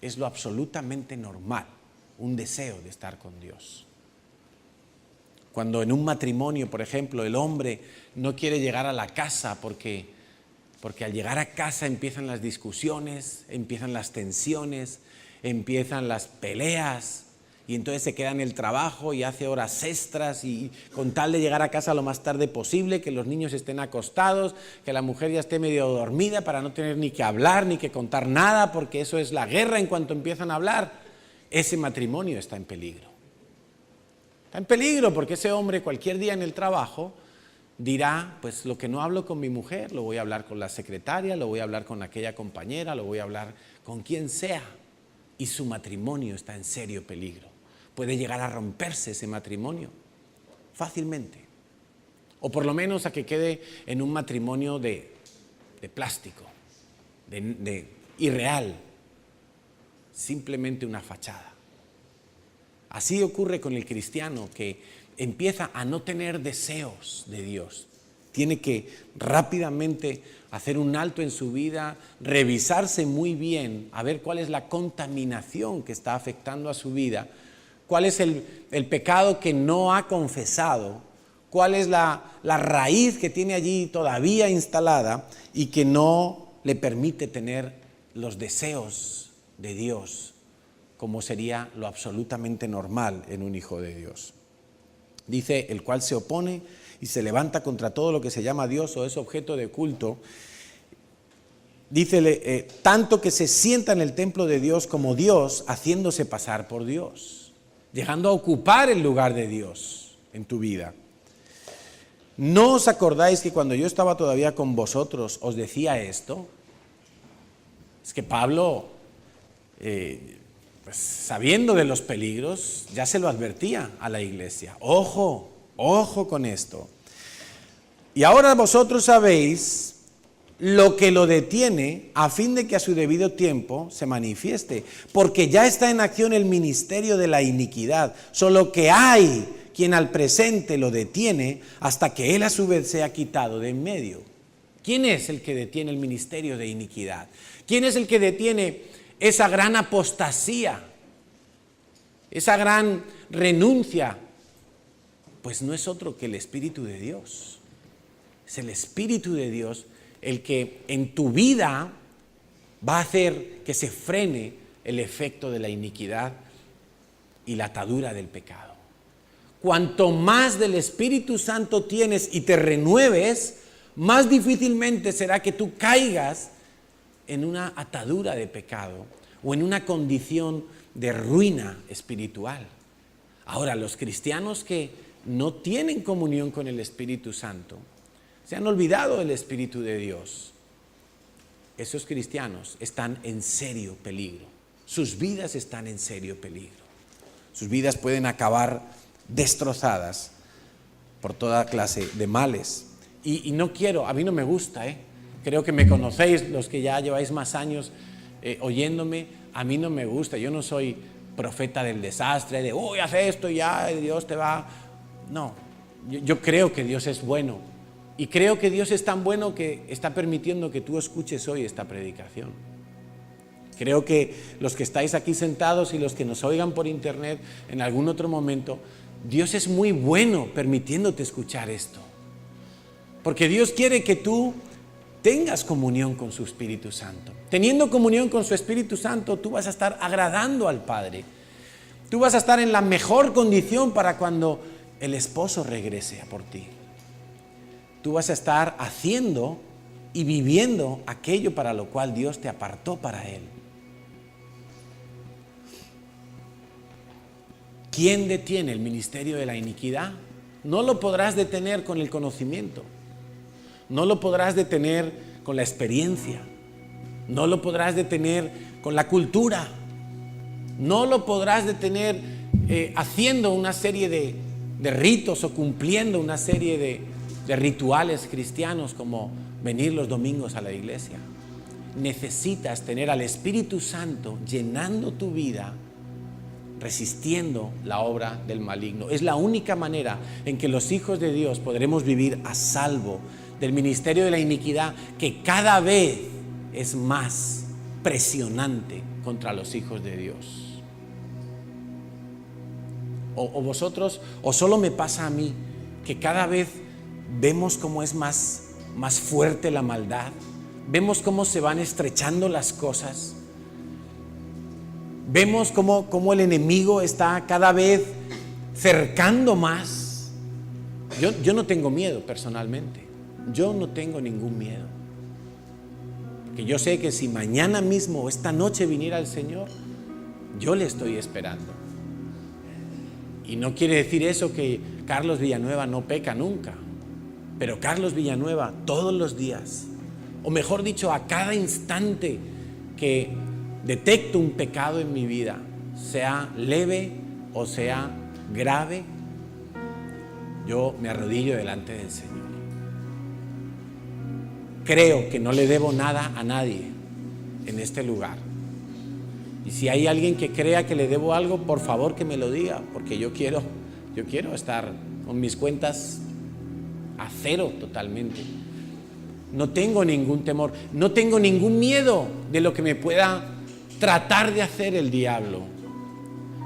Es lo absolutamente normal, un deseo de estar con Dios. Cuando en un matrimonio, por ejemplo, el hombre no quiere llegar a la casa porque al llegar a casa empiezan las discusiones, empiezan las tensiones, empiezan las peleas, y entonces se queda en el trabajo y hace horas extras y con tal de llegar a casa lo más tarde posible, que los niños estén acostados, que la mujer ya esté medio dormida para no tener ni que hablar ni que contar nada, porque eso es la guerra en cuanto empiezan a hablar. Ese matrimonio está en peligro. Está en peligro porque ese hombre cualquier día en el trabajo dirá, pues lo que no hablo con mi mujer, lo voy a hablar con la secretaria, lo voy a hablar con aquella compañera, lo voy a hablar con quien sea. Y su matrimonio está en serio peligro. Puede llegar a romperse ese matrimonio fácilmente. o por lo menos a que quede en un matrimonio de plástico, de irreal, simplemente una fachada. Así ocurre con el cristiano que empieza a no tener deseos de Dios. Tiene que rápidamente hacer un alto en su vida, revisarse muy bien, a ver cuál es la contaminación que está afectando a su vida, cuál es el pecado que no ha confesado, cuál es la raíz que tiene allí todavía instalada y que no le permite tener los deseos de Dios, como sería lo absolutamente normal en un hijo de Dios. Dice, el cual se opone y se levanta contra todo lo que se llama Dios o es objeto de culto. Dice, tanto que se sienta en el templo de Dios como Dios, haciéndose pasar por Dios, llegando a ocupar el lugar de Dios en tu vida. ¿No os acordáis que cuando yo estaba todavía con vosotros os decía esto? Es que Pablo, pues, sabiendo de los peligros, ya se lo advertía a la iglesia. Ojo, ojo con esto. Y ahora vosotros sabéis lo que lo detiene, a fin de que a su debido tiempo se manifieste, porque ya está en acción el ministerio de la iniquidad, solo que hay quien al presente lo detiene hasta que él a su vez sea quitado de en medio. ¿Quién es el que detiene el ministerio de iniquidad? ¿Quién es el que detiene esa gran apostasía, esa gran renuncia? Pues no es otro que el Espíritu de Dios. Es el Espíritu de Dios el que en tu vida va a hacer que se frene el efecto de la iniquidad y la atadura del pecado. Cuanto más del Espíritu Santo tienes y te renueves, más difícilmente será que tú caigas en una atadura de pecado o en una condición de ruina espiritual. Ahora, los cristianos que no tienen comunión con el Espíritu Santo, se han olvidado del Espíritu de Dios. Esos cristianos están en serio peligro. Sus vidas están en serio peligro. Sus vidas pueden acabar destrozadas por toda clase de males. Y no quiero, a mí no me gusta, creo que me conocéis, los que ya lleváis más años oyéndome, a mí no me gusta, yo no soy profeta del desastre, de uy, haz esto y ya, Dios te va. No, yo creo que Dios es bueno y creo que Dios es tan bueno que está permitiendo que tú escuches hoy esta predicación. Creo que los que estáis aquí sentados y los que nos oigan por internet en algún otro momento, Dios es muy bueno permitiéndote escuchar esto. Porque Dios quiere que tú tengas comunión con su Espíritu Santo. Teniendo comunión con su Espíritu Santo, tú vas a estar agradando al Padre. Tú vas a estar en la mejor condición para cuando el esposo regrese a por ti. Tú vas a estar haciendo y viviendo aquello para lo cual Dios te apartó para Él. ¿Quién detiene el ministerio de la iniquidad? No lo podrás detener con el conocimiento. No lo podrás detener con la experiencia. No lo podrás detener con la cultura. No lo podrás detener haciendo una serie de ritos o cumpliendo una serie de rituales cristianos como venir los domingos a la iglesia. Necesitas tener al Espíritu Santo llenando tu vida, resistiendo la obra del maligno. Es la única manera en que los hijos de Dios podremos vivir a salvo del ministerio de la iniquidad, que cada vez es más presionante contra los hijos de Dios. O vosotros, o solo me pasa a mí, que cada vez vemos cómo es más fuerte la maldad, vemos cómo se van estrechando las cosas, vemos cómo el enemigo está cada vez cercando más. Yo no tengo miedo personalmente, yo no tengo ningún miedo, porque yo sé que si mañana mismo o esta noche viniera el Señor, yo le estoy esperando. Y no quiere decir eso que Carlos Villanueva no peca nunca, pero Carlos Villanueva todos los días, o mejor dicho, a cada instante que detecto un pecado en mi vida, sea leve o sea grave, yo me arrodillo delante del Señor. Creo que no le debo nada a nadie en este lugar. Y si hay alguien que crea que le debo algo, por favor que me lo diga, porque yo quiero estar con mis cuentas a cero totalmente. No tengo ningún temor, no tengo ningún miedo de lo que me pueda tratar de hacer el diablo,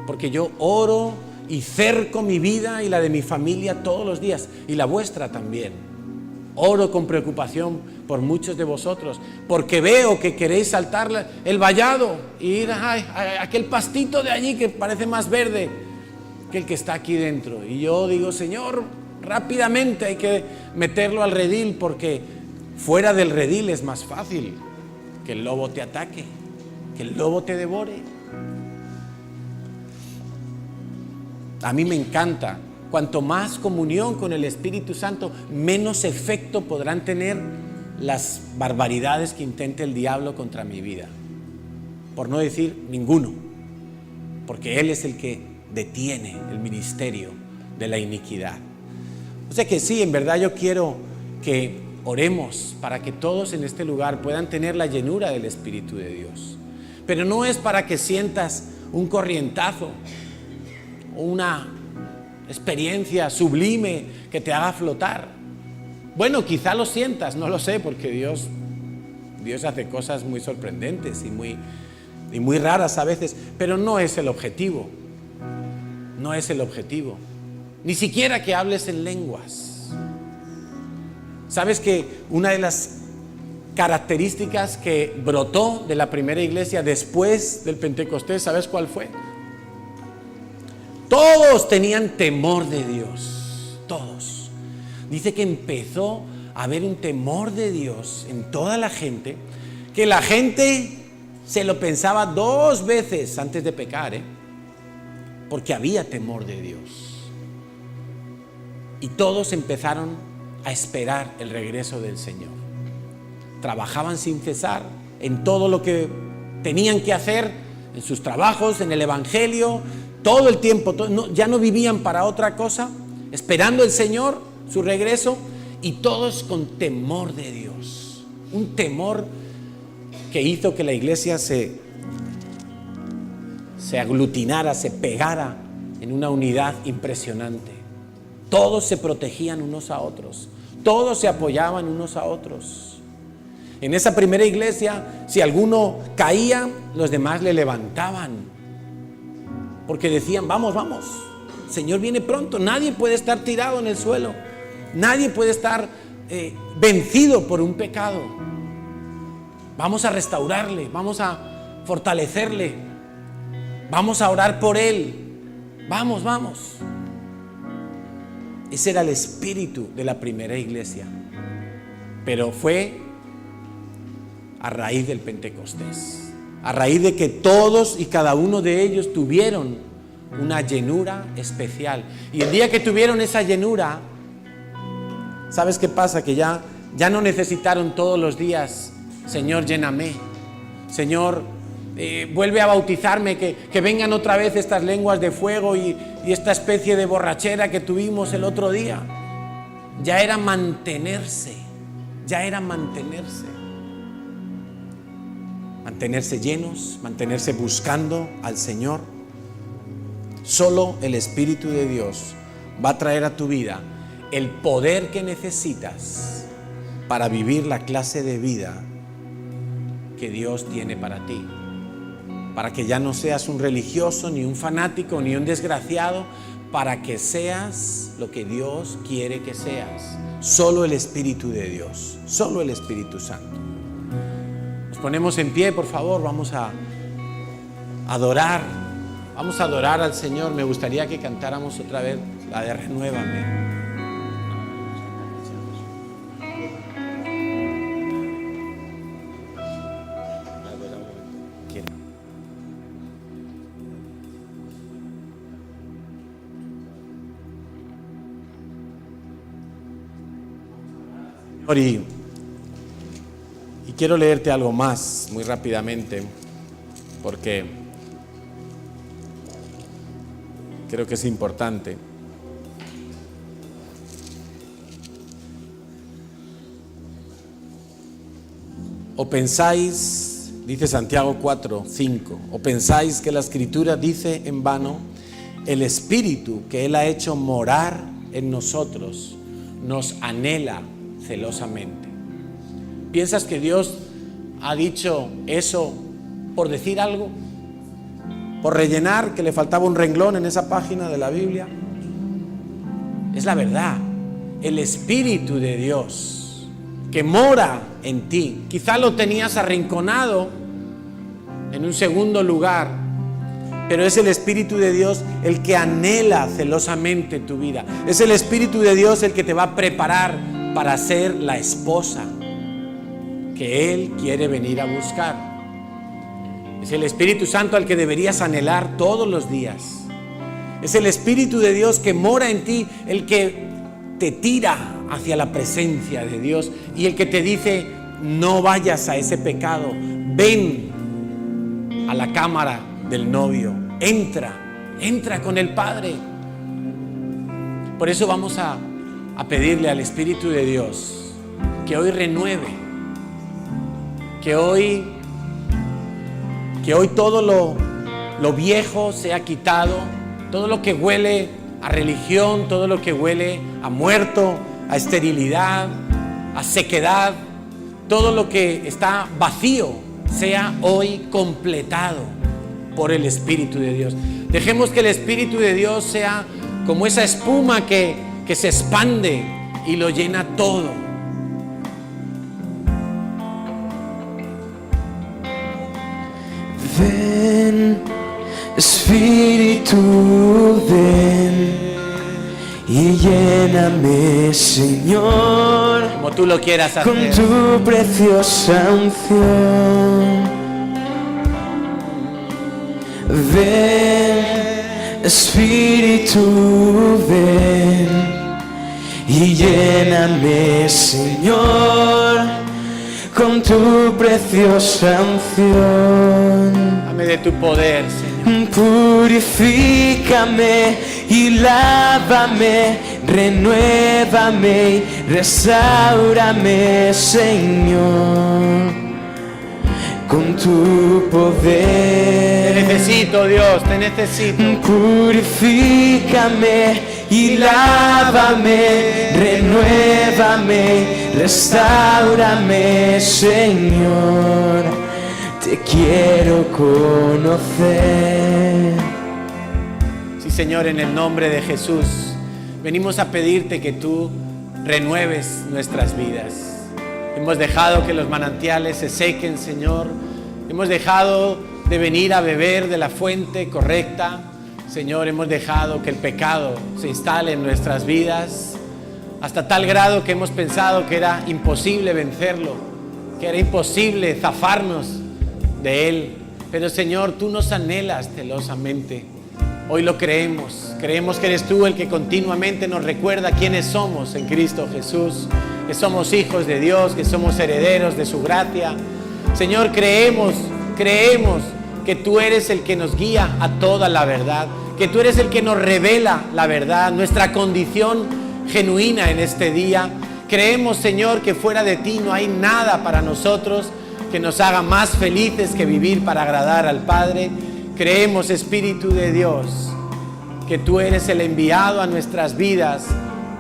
porque yo oro y cerco mi vida y la de mi familia todos los días, y la vuestra también. Oro con preocupación por muchos de vosotros, porque veo que queréis saltar el vallado y ir a aquel pastito de allí que parece más verde que el que está aquí dentro. Y yo digo, Señor, rápidamente hay que meterlo al redil, porque fuera del redil es más fácil que el lobo te ataque, que el lobo te devore. A mí me encanta. Cuanto más comunión con el Espíritu Santo, menos efecto podrán tener las barbaridades que intente el diablo contra mi vida. Por no decir ninguno, porque Él es el que detiene el ministerio de la iniquidad. O sea que sí, en verdad yo quiero que oremos para que todos en este lugar puedan tener la llenura del Espíritu de Dios. Pero no es para que sientas un corrientazo o una experiencia sublime que te haga flotar. Bueno, quizá lo sientas, no lo sé, porque Dios hace cosas muy sorprendentes y muy raras a veces, pero no es el objetivo. No es el objetivo. Ni siquiera que hables en lenguas. ¿Sabes que una de las características que brotó de la primera iglesia después del Pentecostés, ¿sabes cuál fue? Todos tenían temor de Dios, todos. Dice que empezó a haber un temor de Dios en toda la gente, que la gente se lo pensaba 2 veces antes de pecar, porque había temor de Dios. Y todos empezaron a esperar el regreso del Señor. Trabajaban sin cesar en todo lo que tenían que hacer, en sus trabajos, en el Evangelio, todo el tiempo, ya no vivían para otra cosa, esperando el Señor, su regreso, y todos con temor de Dios. Un temor que hizo que la iglesia se aglutinara, se pegara en una unidad impresionante. Todos se protegían unos a otros, todos se apoyaban unos a otros. En esa primera iglesia, si alguno caía, los demás le levantaban, porque decían, vamos, vamos, el Señor viene pronto. Nadie puede estar tirado en el suelo, nadie puede estar vencido por un pecado. Vamos a restaurarle, vamos a fortalecerle, vamos a orar por él. Vamos, vamos. Ese era el espíritu de la primera iglesia, pero fue a raíz del Pentecostés, a raíz de que todos y cada uno de ellos tuvieron una llenura especial. Y el día que tuvieron esa llenura, ¿sabes qué pasa? Que ya no necesitaron todos los días, Señor, lléname, Señor, vuelve a bautizarme, que vengan otra vez estas lenguas de fuego y esta especie de borrachera que tuvimos el otro día. Ya era mantenerse llenos, mantenerse buscando al Señor. Solo el Espíritu de Dios va a traer a tu vida el poder que necesitas para vivir la clase de vida que Dios tiene para ti, para que ya no seas un religioso, ni un fanático, ni un desgraciado, para que seas lo que Dios quiere que seas. Solo el Espíritu de Dios, solo el Espíritu Santo. Nos ponemos en pie, por favor, vamos a adorar al Señor. Me gustaría que cantáramos otra vez la de Renuévame. Y quiero leerte algo más muy rápidamente, porque creo que es importante. ¿O pensáis, dice Santiago 4:5, o pensáis que la Escritura dice en vano, el Espíritu que Él ha hecho morar en nosotros nos anhela celosamente? ¿Piensas que Dios ha dicho eso por decir algo? ¿Por rellenar que le faltaba un renglón en esa página de la Biblia? Es la verdad. El Espíritu de Dios que mora en ti, quizá lo tenías arrinconado en un segundo lugar, pero es el Espíritu de Dios el que anhela celosamente tu vida. Es el Espíritu de Dios el que te va a preparar para ser la esposa que Él quiere venir a buscar. Es el Espíritu Santo al que deberías anhelar todos los días. Es el Espíritu de Dios que mora en ti, el que te tira hacia la presencia de Dios y el que te dice, no vayas a ese pecado, ven a la cámara del novio, entra con el Padre. Por eso vamos a pedirle al Espíritu de Dios que hoy renueve, que hoy todo lo viejo sea quitado, todo lo que huele a religión, todo lo que huele a muerto, a esterilidad, a sequedad, todo lo que está vacío sea hoy completado por el Espíritu de Dios. Dejemos que el Espíritu de Dios sea como esa espuma que se expande y lo llena todo. Ven, Espíritu, ven y lléname, Señor, Como tú lo quieras hacer. con tu preciosa unción. Ven, Espíritu, ven y lléname, Señor, con tu preciosa unción. Dame de tu poder, Señor. Purifícame y lávame, renuévame y restaurame, Señor, con tu poder. Te necesito, Dios, te necesito. Purifícame y lávame, renuévame, restaurame, Señor. Te quiero conocer. Sí, Señor, en el nombre de Jesús, venimos a pedirte que tú renueves nuestras vidas. Hemos dejado que los manantiales se sequen, Señor. Hemos dejado de venir a beber de la fuente correcta. Señor, hemos dejado que el pecado se instale en nuestras vidas hasta tal grado que hemos pensado que era imposible vencerlo, que era imposible zafarnos de él. Pero, Señor, tú nos anhelas celosamente. Hoy lo creemos. Creemos que eres tú el que continuamente nos recuerda quiénes somos en Cristo Jesús, que somos hijos de Dios, que somos herederos de su gracia. Señor, creemos que tú eres el que nos guía a toda la verdad, que tú eres el que nos revela la verdad, nuestra condición genuina en este día. Creemos, Señor, que fuera de ti no hay nada para nosotros que nos haga más felices que vivir para agradar al Padre. Creemos, Espíritu de Dios, que tú eres el enviado a nuestras vidas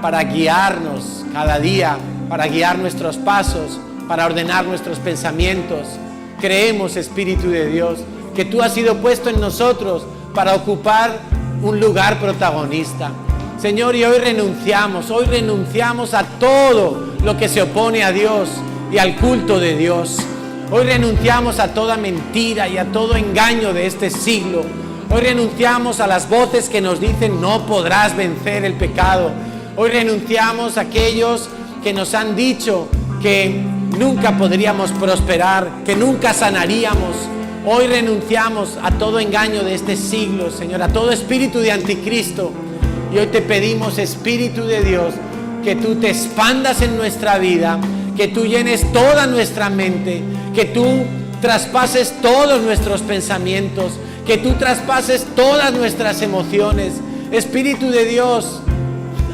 para guiarnos cada día, para guiar nuestros pasos, para ordenar nuestros pensamientos. Creemos, Espíritu de Dios, que tú has sido puesto en nosotros para ocupar un lugar protagonista. Señor, y hoy renunciamos a todo lo que se opone a Dios y al culto de Dios. Hoy renunciamos a toda mentira y a todo engaño de este siglo. Hoy renunciamos a las voces que nos dicen no podrás vencer el pecado. Hoy renunciamos a aquellos que nos han dicho que nunca podríamos prosperar, que nunca sanaríamos. Hoy renunciamos a todo engaño de este siglo, Señor, a todo espíritu de anticristo. Y hoy te pedimos, Espíritu de Dios, que tú te expandas en nuestra vida, que tú llenes toda nuestra mente, que tú traspases todos nuestros pensamientos, que tú traspases todas nuestras emociones. Espíritu de Dios,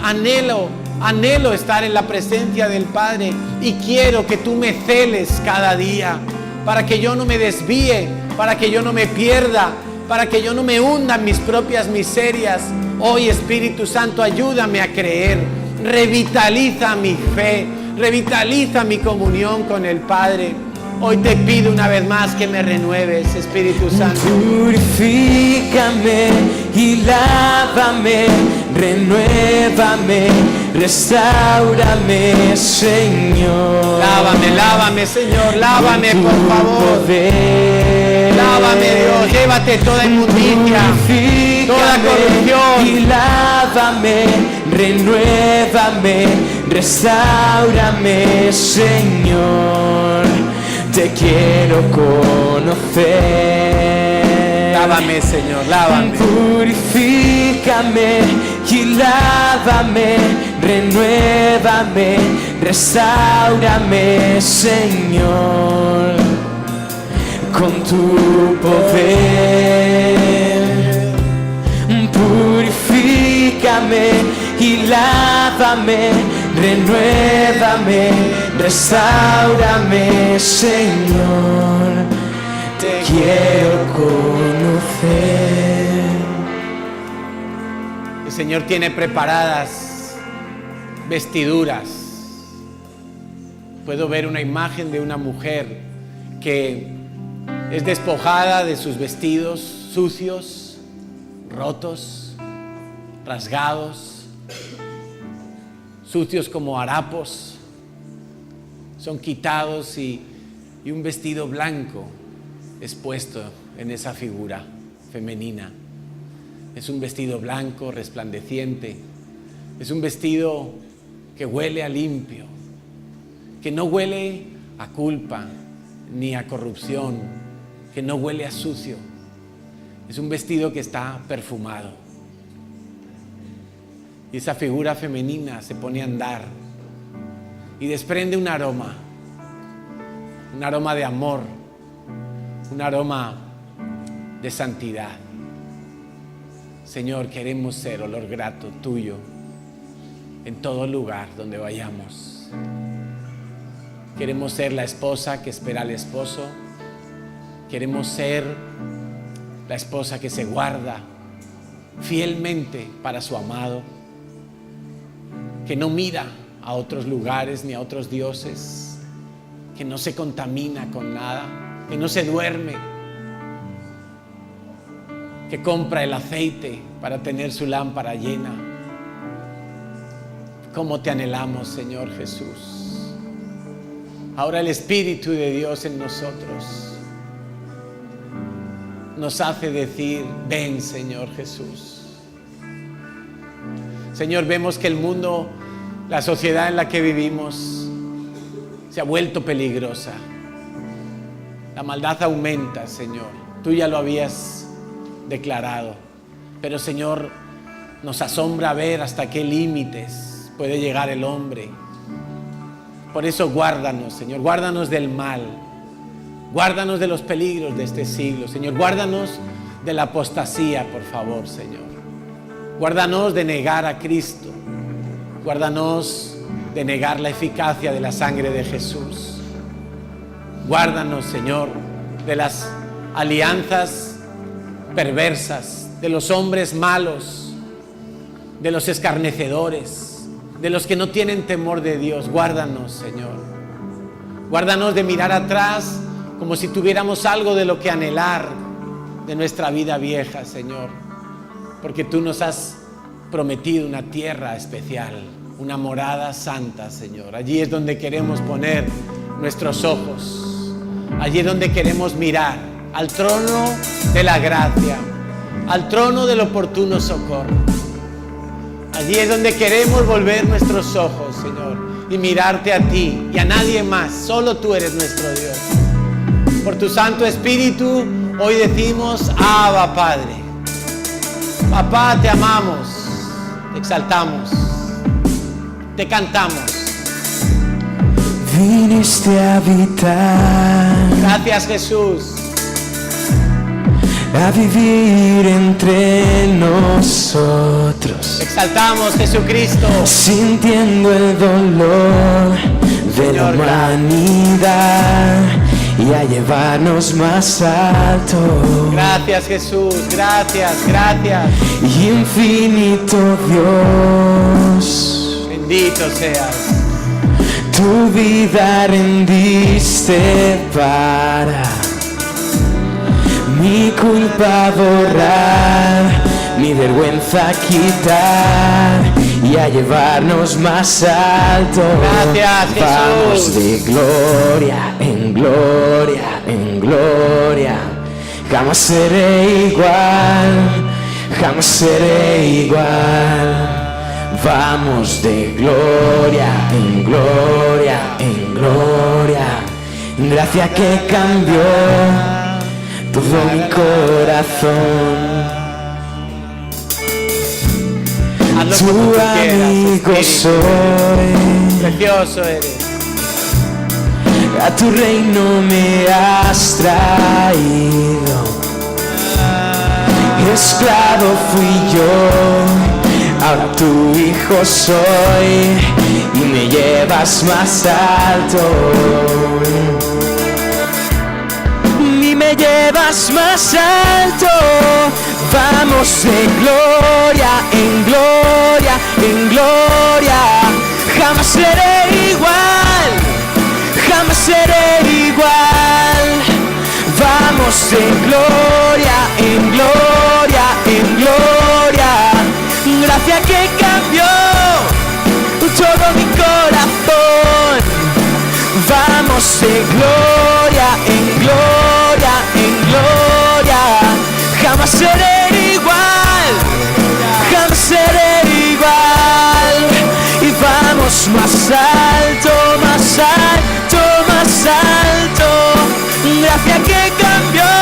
anhelo Anhelo estar en la presencia del Padre y quiero que tú me celes cada día para que yo no me desvíe, para que yo no me pierda, para que yo no me hunda en mis propias miserias. Hoy, Espíritu Santo, ayúdame a creer, revitaliza mi fe, revitaliza mi comunión con el Padre. Hoy te pido una vez más que me renueves, Espíritu Santo. Purifícame y lávame, renuévame, restaurame, Señor. Lávame, lávame, Señor, lávame, por favor. Lávame, Dios, llévate toda inmundicia, toda corrupción. Y lávame, renuévame, restaurame, Señor. Te quiero conocer. Lávame, Señor, lávame. Purifícame y lávame, renuévame, restaurame, Señor, con tu poder. Purifícame y lávame, renuévame, restaurame, Señor, te quiero conocer. El Señor tiene preparadas vestiduras. Puedo ver una imagen de una mujer que es despojada de sus vestidos sucios, rotos, rasgados, sucios como harapos, son quitados y un vestido blanco es puesto en esa figura femenina. Es un vestido blanco, resplandeciente, es un vestido que huele a limpio, que no huele a culpa ni a corrupción, que no huele a sucio. Es un vestido que está perfumado. Y esa figura femenina se pone a andar y desprende un aroma de amor, un aroma de santidad. Señor, queremos ser olor grato tuyo en todo lugar donde vayamos. Queremos ser la esposa que espera al esposo. Queremos ser la esposa que se guarda fielmente para su amado, que no mira a otros lugares ni a otros dioses, que no se contamina con nada, que no se duerme, que compra el aceite para tener su lámpara llena. ¿Cómo te anhelamos, Señor Jesús? Ahora el Espíritu de Dios en nosotros nos hace decir: ven, Señor Jesús. Señor, vemos que el mundo, la sociedad en la que vivimos, se ha vuelto peligrosa. La maldad aumenta, Señor. Tú ya lo habías declarado. Pero, Señor, nos asombra ver hasta qué límites puede llegar el hombre. Por eso guárdanos, Señor, guárdanos del mal. Guárdanos de los peligros de este siglo, Señor. Guárdanos de la apostasía, por favor, Señor. Guárdanos de negar a Cristo. Guárdanos de negar la eficacia de la sangre de Jesús. Guárdanos, Señor, de las alianzas perversas, de los hombres malos, de los escarnecedores, de los que no tienen temor de Dios. Guárdanos, Señor. Guárdanos de mirar atrás como si tuviéramos algo de lo que anhelar de nuestra vida vieja, Señor, porque tú nos has prometido una tierra especial, una morada santa, Señor. Allí es donde queremos poner nuestros ojos, allí es donde queremos mirar, al trono de la gracia, al trono del oportuno socorro. Allí es donde queremos volver nuestros ojos, Señor, y mirarte a ti y a nadie más. Solo tú eres nuestro Dios. Por tu Santo Espíritu, hoy decimos: Abba, Padre. Papá, te amamos, te exaltamos, te cantamos. Viniste a habitar Gracias, Jesús. a vivir entre nosotros. Exaltamos, Jesucristo. Sintiendo el dolor de la humanidad y a llevarnos más alto. Gracias, Jesús, gracias, gracias. Infinito Dios, Bendito seas. tu vida rendiste para mi culpa borrar, mi vergüenza quitar y a llevarnos más alto. Gracias, Jesús. Vamos de gloria en gloria en gloria. Jamás seré igual, jamás seré igual. Vamos de gloria en gloria en gloria. Gracia que cambió todo mi corazón. Hazlo como Tu tú quieras, amigo Espíritu. soy, Precioso eres. a tu reino me has traído. Esclavo fui yo, ahora tu hijo soy y me llevas más alto. Y me llevas más alto. Vamos de gloria en gloria en gloria. Jamás seré igual, jamás seré igual. Vamos de gloria en gloria en gloria. Gracia que cambió todo mi corazón. Vamos de gloria en gloria en gloria. Jamás seré igual, jamás seré igual. Y vamos más alto, más alto, más alto. Gracia que cambió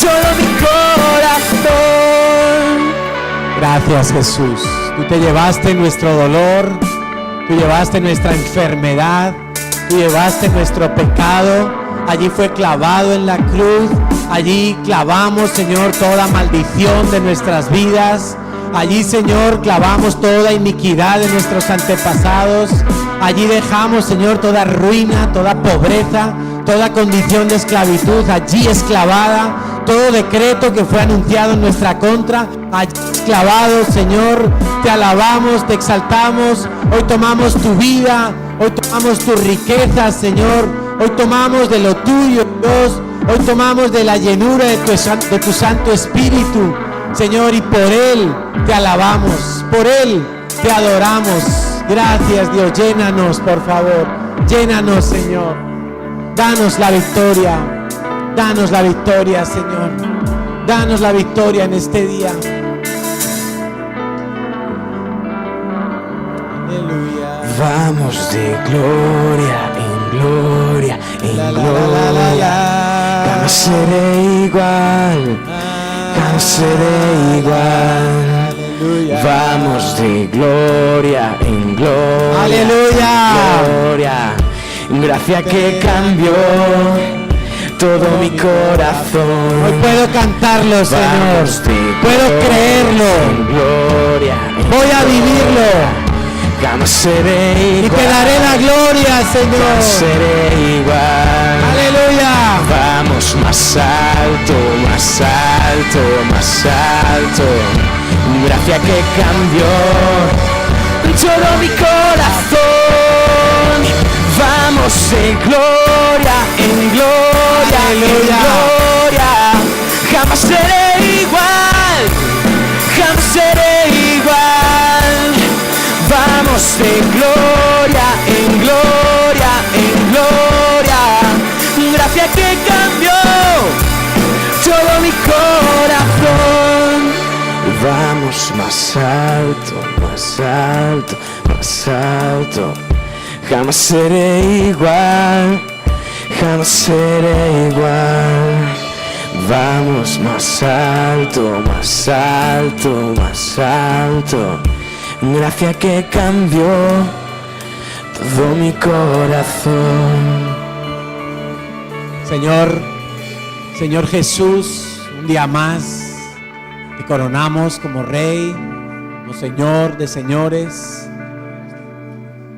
todo mi corazón. Gracias, Jesús. Tú te llevaste nuestro dolor, tú llevaste nuestra enfermedad, tú llevaste nuestro pecado. Allí fue clavado en la cruz. Allí clavamos, Señor, toda maldición de nuestras vidas. Allí, Señor, clavamos toda iniquidad de nuestros antepasados. Allí dejamos, Señor, toda ruina, toda pobreza, toda condición de esclavitud. Allí es clavada todo decreto que fue anunciado en nuestra contra. Allí es clavado, Señor. Te alabamos, te exaltamos. Hoy tomamos tu vida, hoy tomamos tus riquezas, Señor. Hoy tomamos de lo tuyo, Dios. Hoy tomamos de la llenura de tu Santo Espíritu, Señor, y por Él te alabamos, por Él te adoramos. Gracias, Dios. Llénanos, por favor. Llénanos, Señor. Danos la victoria. Danos la victoria, Señor. Danos la victoria en este día. Aleluya. Vamos de gloria en gloria en gloria. Jamás seré igual, jamás seré igual. Vamos de gloria en gloria. Aleluya. Gloria. Gracia que cambió todo mi corazón. Hoy puedo cantarlo, Señor. Puedo creerlo. Gloria. Voy a vivirlo. Jamás seré igual. Y te daré la gloria, Señor. Jamás seré igual. Aleluya. Vamos más alto, más alto, más alto. Gracia que cambió todo mi corazón. Vamos de gloria en gloria, Aleluya. en gloria. Jamás seré igual, jamás seré igual. Vamos de gloria en gloria en gloria. Gracia que cambió todo mi corazón. Vamos más alto, más alto, más alto. Jamás seré igual, jamás seré igual. Vamos más alto, más alto, más alto. Gracia que cambió todo mi corazón. Señor Jesús, día más te coronamos como Rey, como Señor de señores.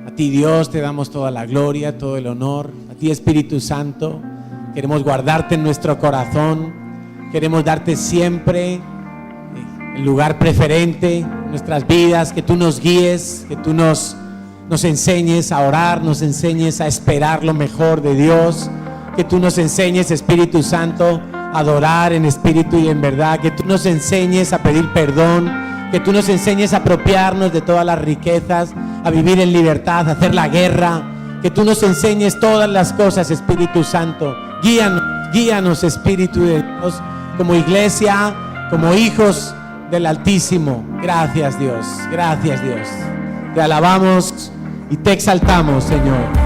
A ti, Dios, te damos toda la gloria, todo el honor. A ti, Espíritu Santo, queremos guardarte en nuestro corazón. Queremos darte siempre el lugar preferente en nuestras vidas. Que tú nos guíes, que tú nos enseñes a orar, nos enseñes a esperar lo mejor de Dios. Que tú nos enseñes, Espíritu Santo, a adorar en espíritu y en verdad. Que tú nos enseñes a pedir perdón. Que tú nos enseñes a apropiarnos de todas las riquezas, a vivir en libertad, a hacer la guerra. Que tú nos enseñes todas las cosas, Espíritu Santo. Guíanos, Espíritu de Dios, como iglesia, como hijos del Altísimo. Gracias, Dios. Gracias, Dios. Te alabamos y te exaltamos, Señor.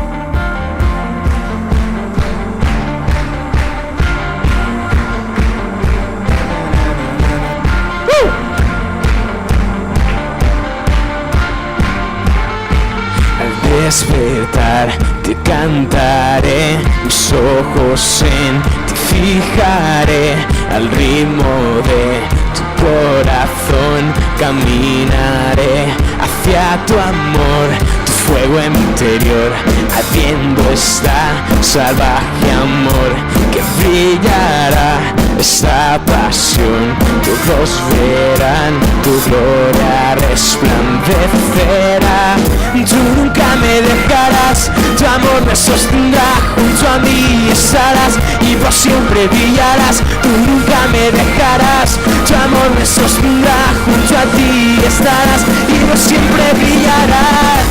Despertar, te cantaré, mis ojos en ti fijaré, al ritmo de tu corazón caminaré hacia tu amor, tu fuego interior, ardiendo está salvaje amor que brillará esta pasión, todos verán tu gloria resplandecerá. Tú nunca me dejarás, tu amor me sostendrá, junto a mí estarás y por siempre brillarás. Tú nunca me dejarás, tu amor me sostendrá, junto a ti estarás y por siempre brillarás.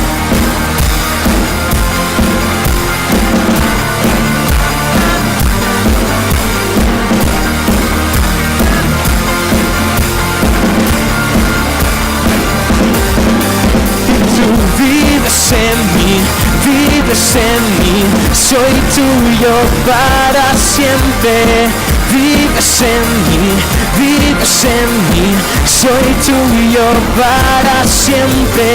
Vives en mí, soy tuyo para siempre. Vives en mí, soy tuyo para siempre.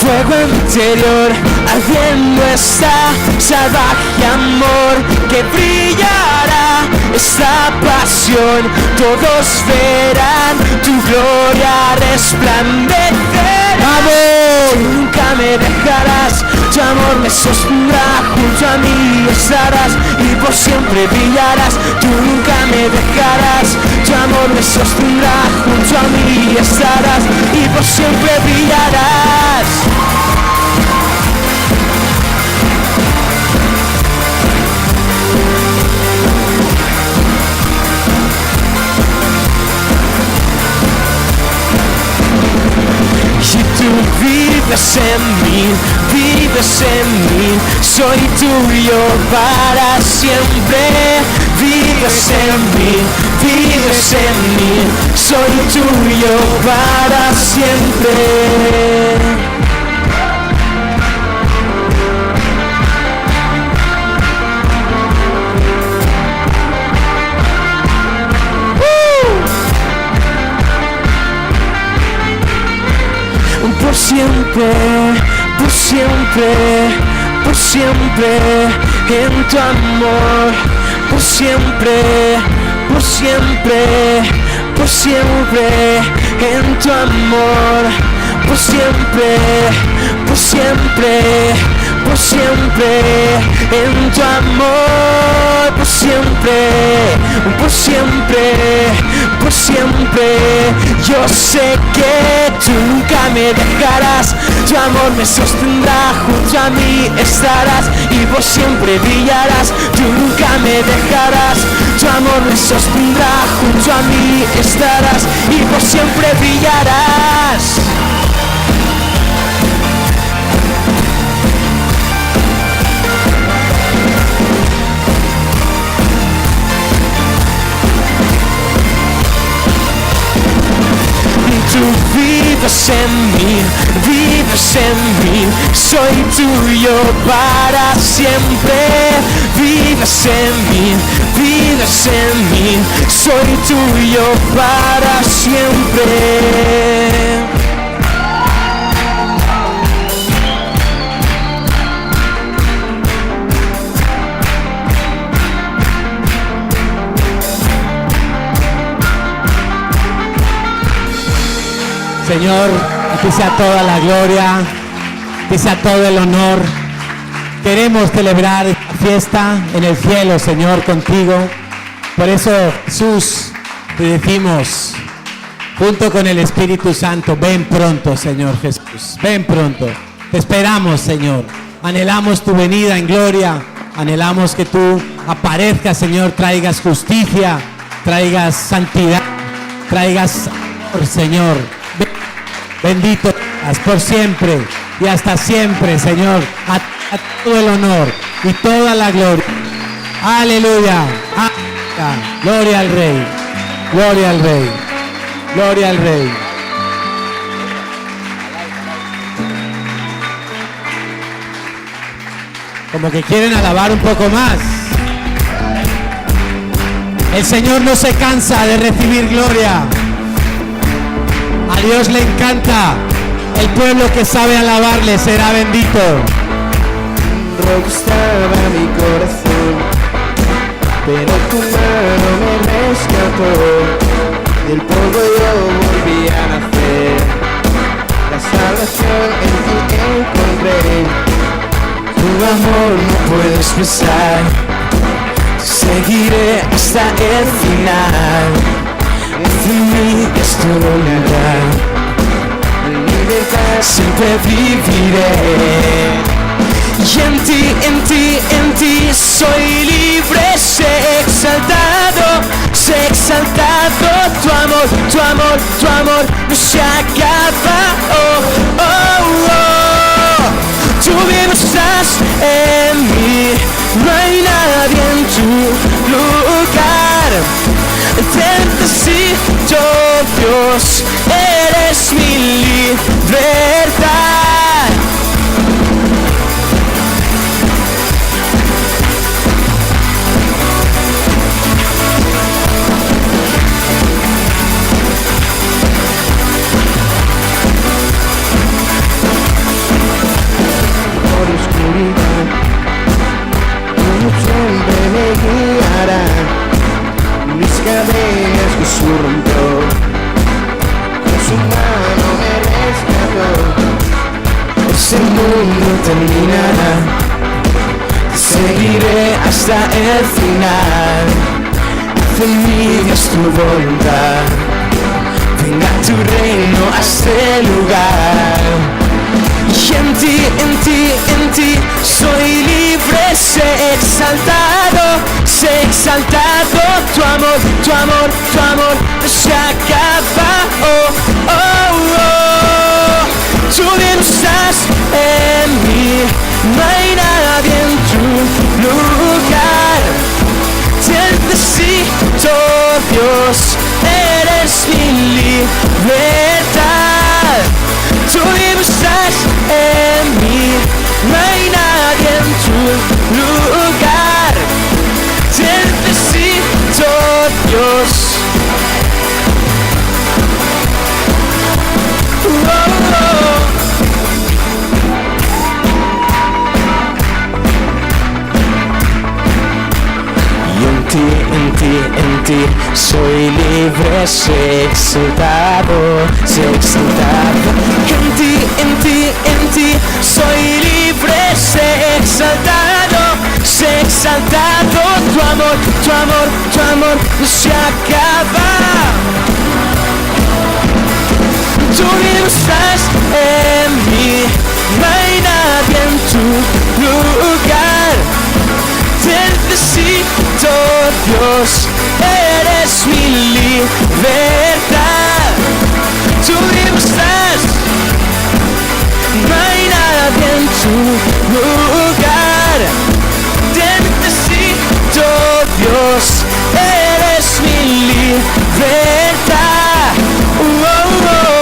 Fuego interior, ardiendo está salvaje amor que brillará esta pasión. Todos verán tu gloria resplandecer. Amor, nunca me dejarás, tu amor me sostendrá, junto a mí estarás y por siempre brillarás. Tú nunca me dejarás, tu amor me sostendrá, junto a mí estarás y por siempre brillarás. Y tú vives en mí, soy tuyo para siempre. Vives en mí, soy tuyo para siempre. Por siempre, por siempre, por siempre, en tu amor, por siempre, por siempre, por siempre, en tu amor, por siempre, por siempre, por siempre, en tu amor, por siempre, por siempre, por siempre. Yo sé que tú nunca me dejarás, tu amor me sostendrá, junto a mí estarás y por siempre brillarás. Tú nunca me dejarás, tu amor me sostendrá, junto a mí estarás y por siempre brillarás. Tú vives en mí, soy tuyo para siempre. Vives en vives en mí, soy tuyo para siempre. Señor, a ti sea toda la gloria, a ti sea todo el honor. Queremos celebrar esta fiesta en el cielo, Señor, contigo. Por eso, Jesús, te decimos, junto con el Espíritu Santo, ven pronto, Señor Jesús, ven pronto. Te esperamos, Señor. Anhelamos tu venida en gloria. Anhelamos que tú aparezcas, Señor, traigas justicia, traigas santidad, traigas amor, Señor. Bendito seas por siempre y hasta siempre, Señor. A todo el honor y toda la gloria. Aleluya. Aleluya. Gloria al Rey. Gloria al Rey. Gloria al Rey. Como que quieren alabar un poco más. El Señor no se cansa de recibir gloria. A Dios le encanta. El pueblo que sabe alabarle será bendito. Rojo estaba mi corazón, pero tu mano me rescató. Del polvo yo volví a nacer. La salvación en ti encontré. Tu amor no puedo expresar. Seguiré hasta el final. En mí es tu voluntad. En libertad siempre viviré. Y en ti soy libre. Sé exaltado. Tu amor no se acaba. Oh, oh, oh. Tú bien estás en mí. No hay nadie en tu lugar. Te necesito, Dios, eres mi libertad. Por oscuridad, como siempre me guiará. Mis cadenas que su rompió, con su mano me rescató. Ese mundo terminará, seguiré hasta el final. Haz en mí, Dios, tu voluntad. Venga tu reino a este lugar. Y en ti soy libre, sé exaltado. Tu amor no se acaba. Oh, oh, oh. Tú bien estás en mí, no hay nadie en tu lugar. Te necesito, Dios, eres mi libertad. Tú bien estás en mí, no hay nadie en tu lugar. Te necesito, Dios. Oh, oh. Y en ti soy libre, sé exaltado. En ti soy libre, sé exaltado. Tu amor no se acaba. Tú bien estás en mí, no hay nadie en tu lugar. Te necesito, Dios, eres mi libertad. Tú bien estás, no hay nadie en tu lugar. Te necesito, Dios, eres mi libertad. Oh, oh, oh.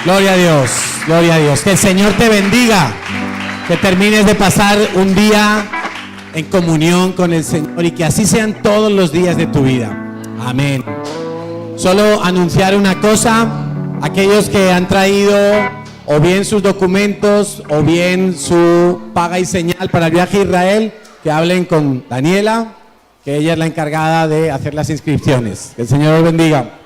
Gloria a Dios, gloria a Dios. Que el Señor te bendiga. Que termines de pasar un día en comunión con el Señor y que así sean todos los días de tu vida. Amén. Solo anunciar una cosa, aquellos que han traído o bien sus documentos o bien su paga y señal para el viaje a Israel, que hablen con Daniela, que ella es la encargada de hacer las inscripciones. Que el Señor los bendiga.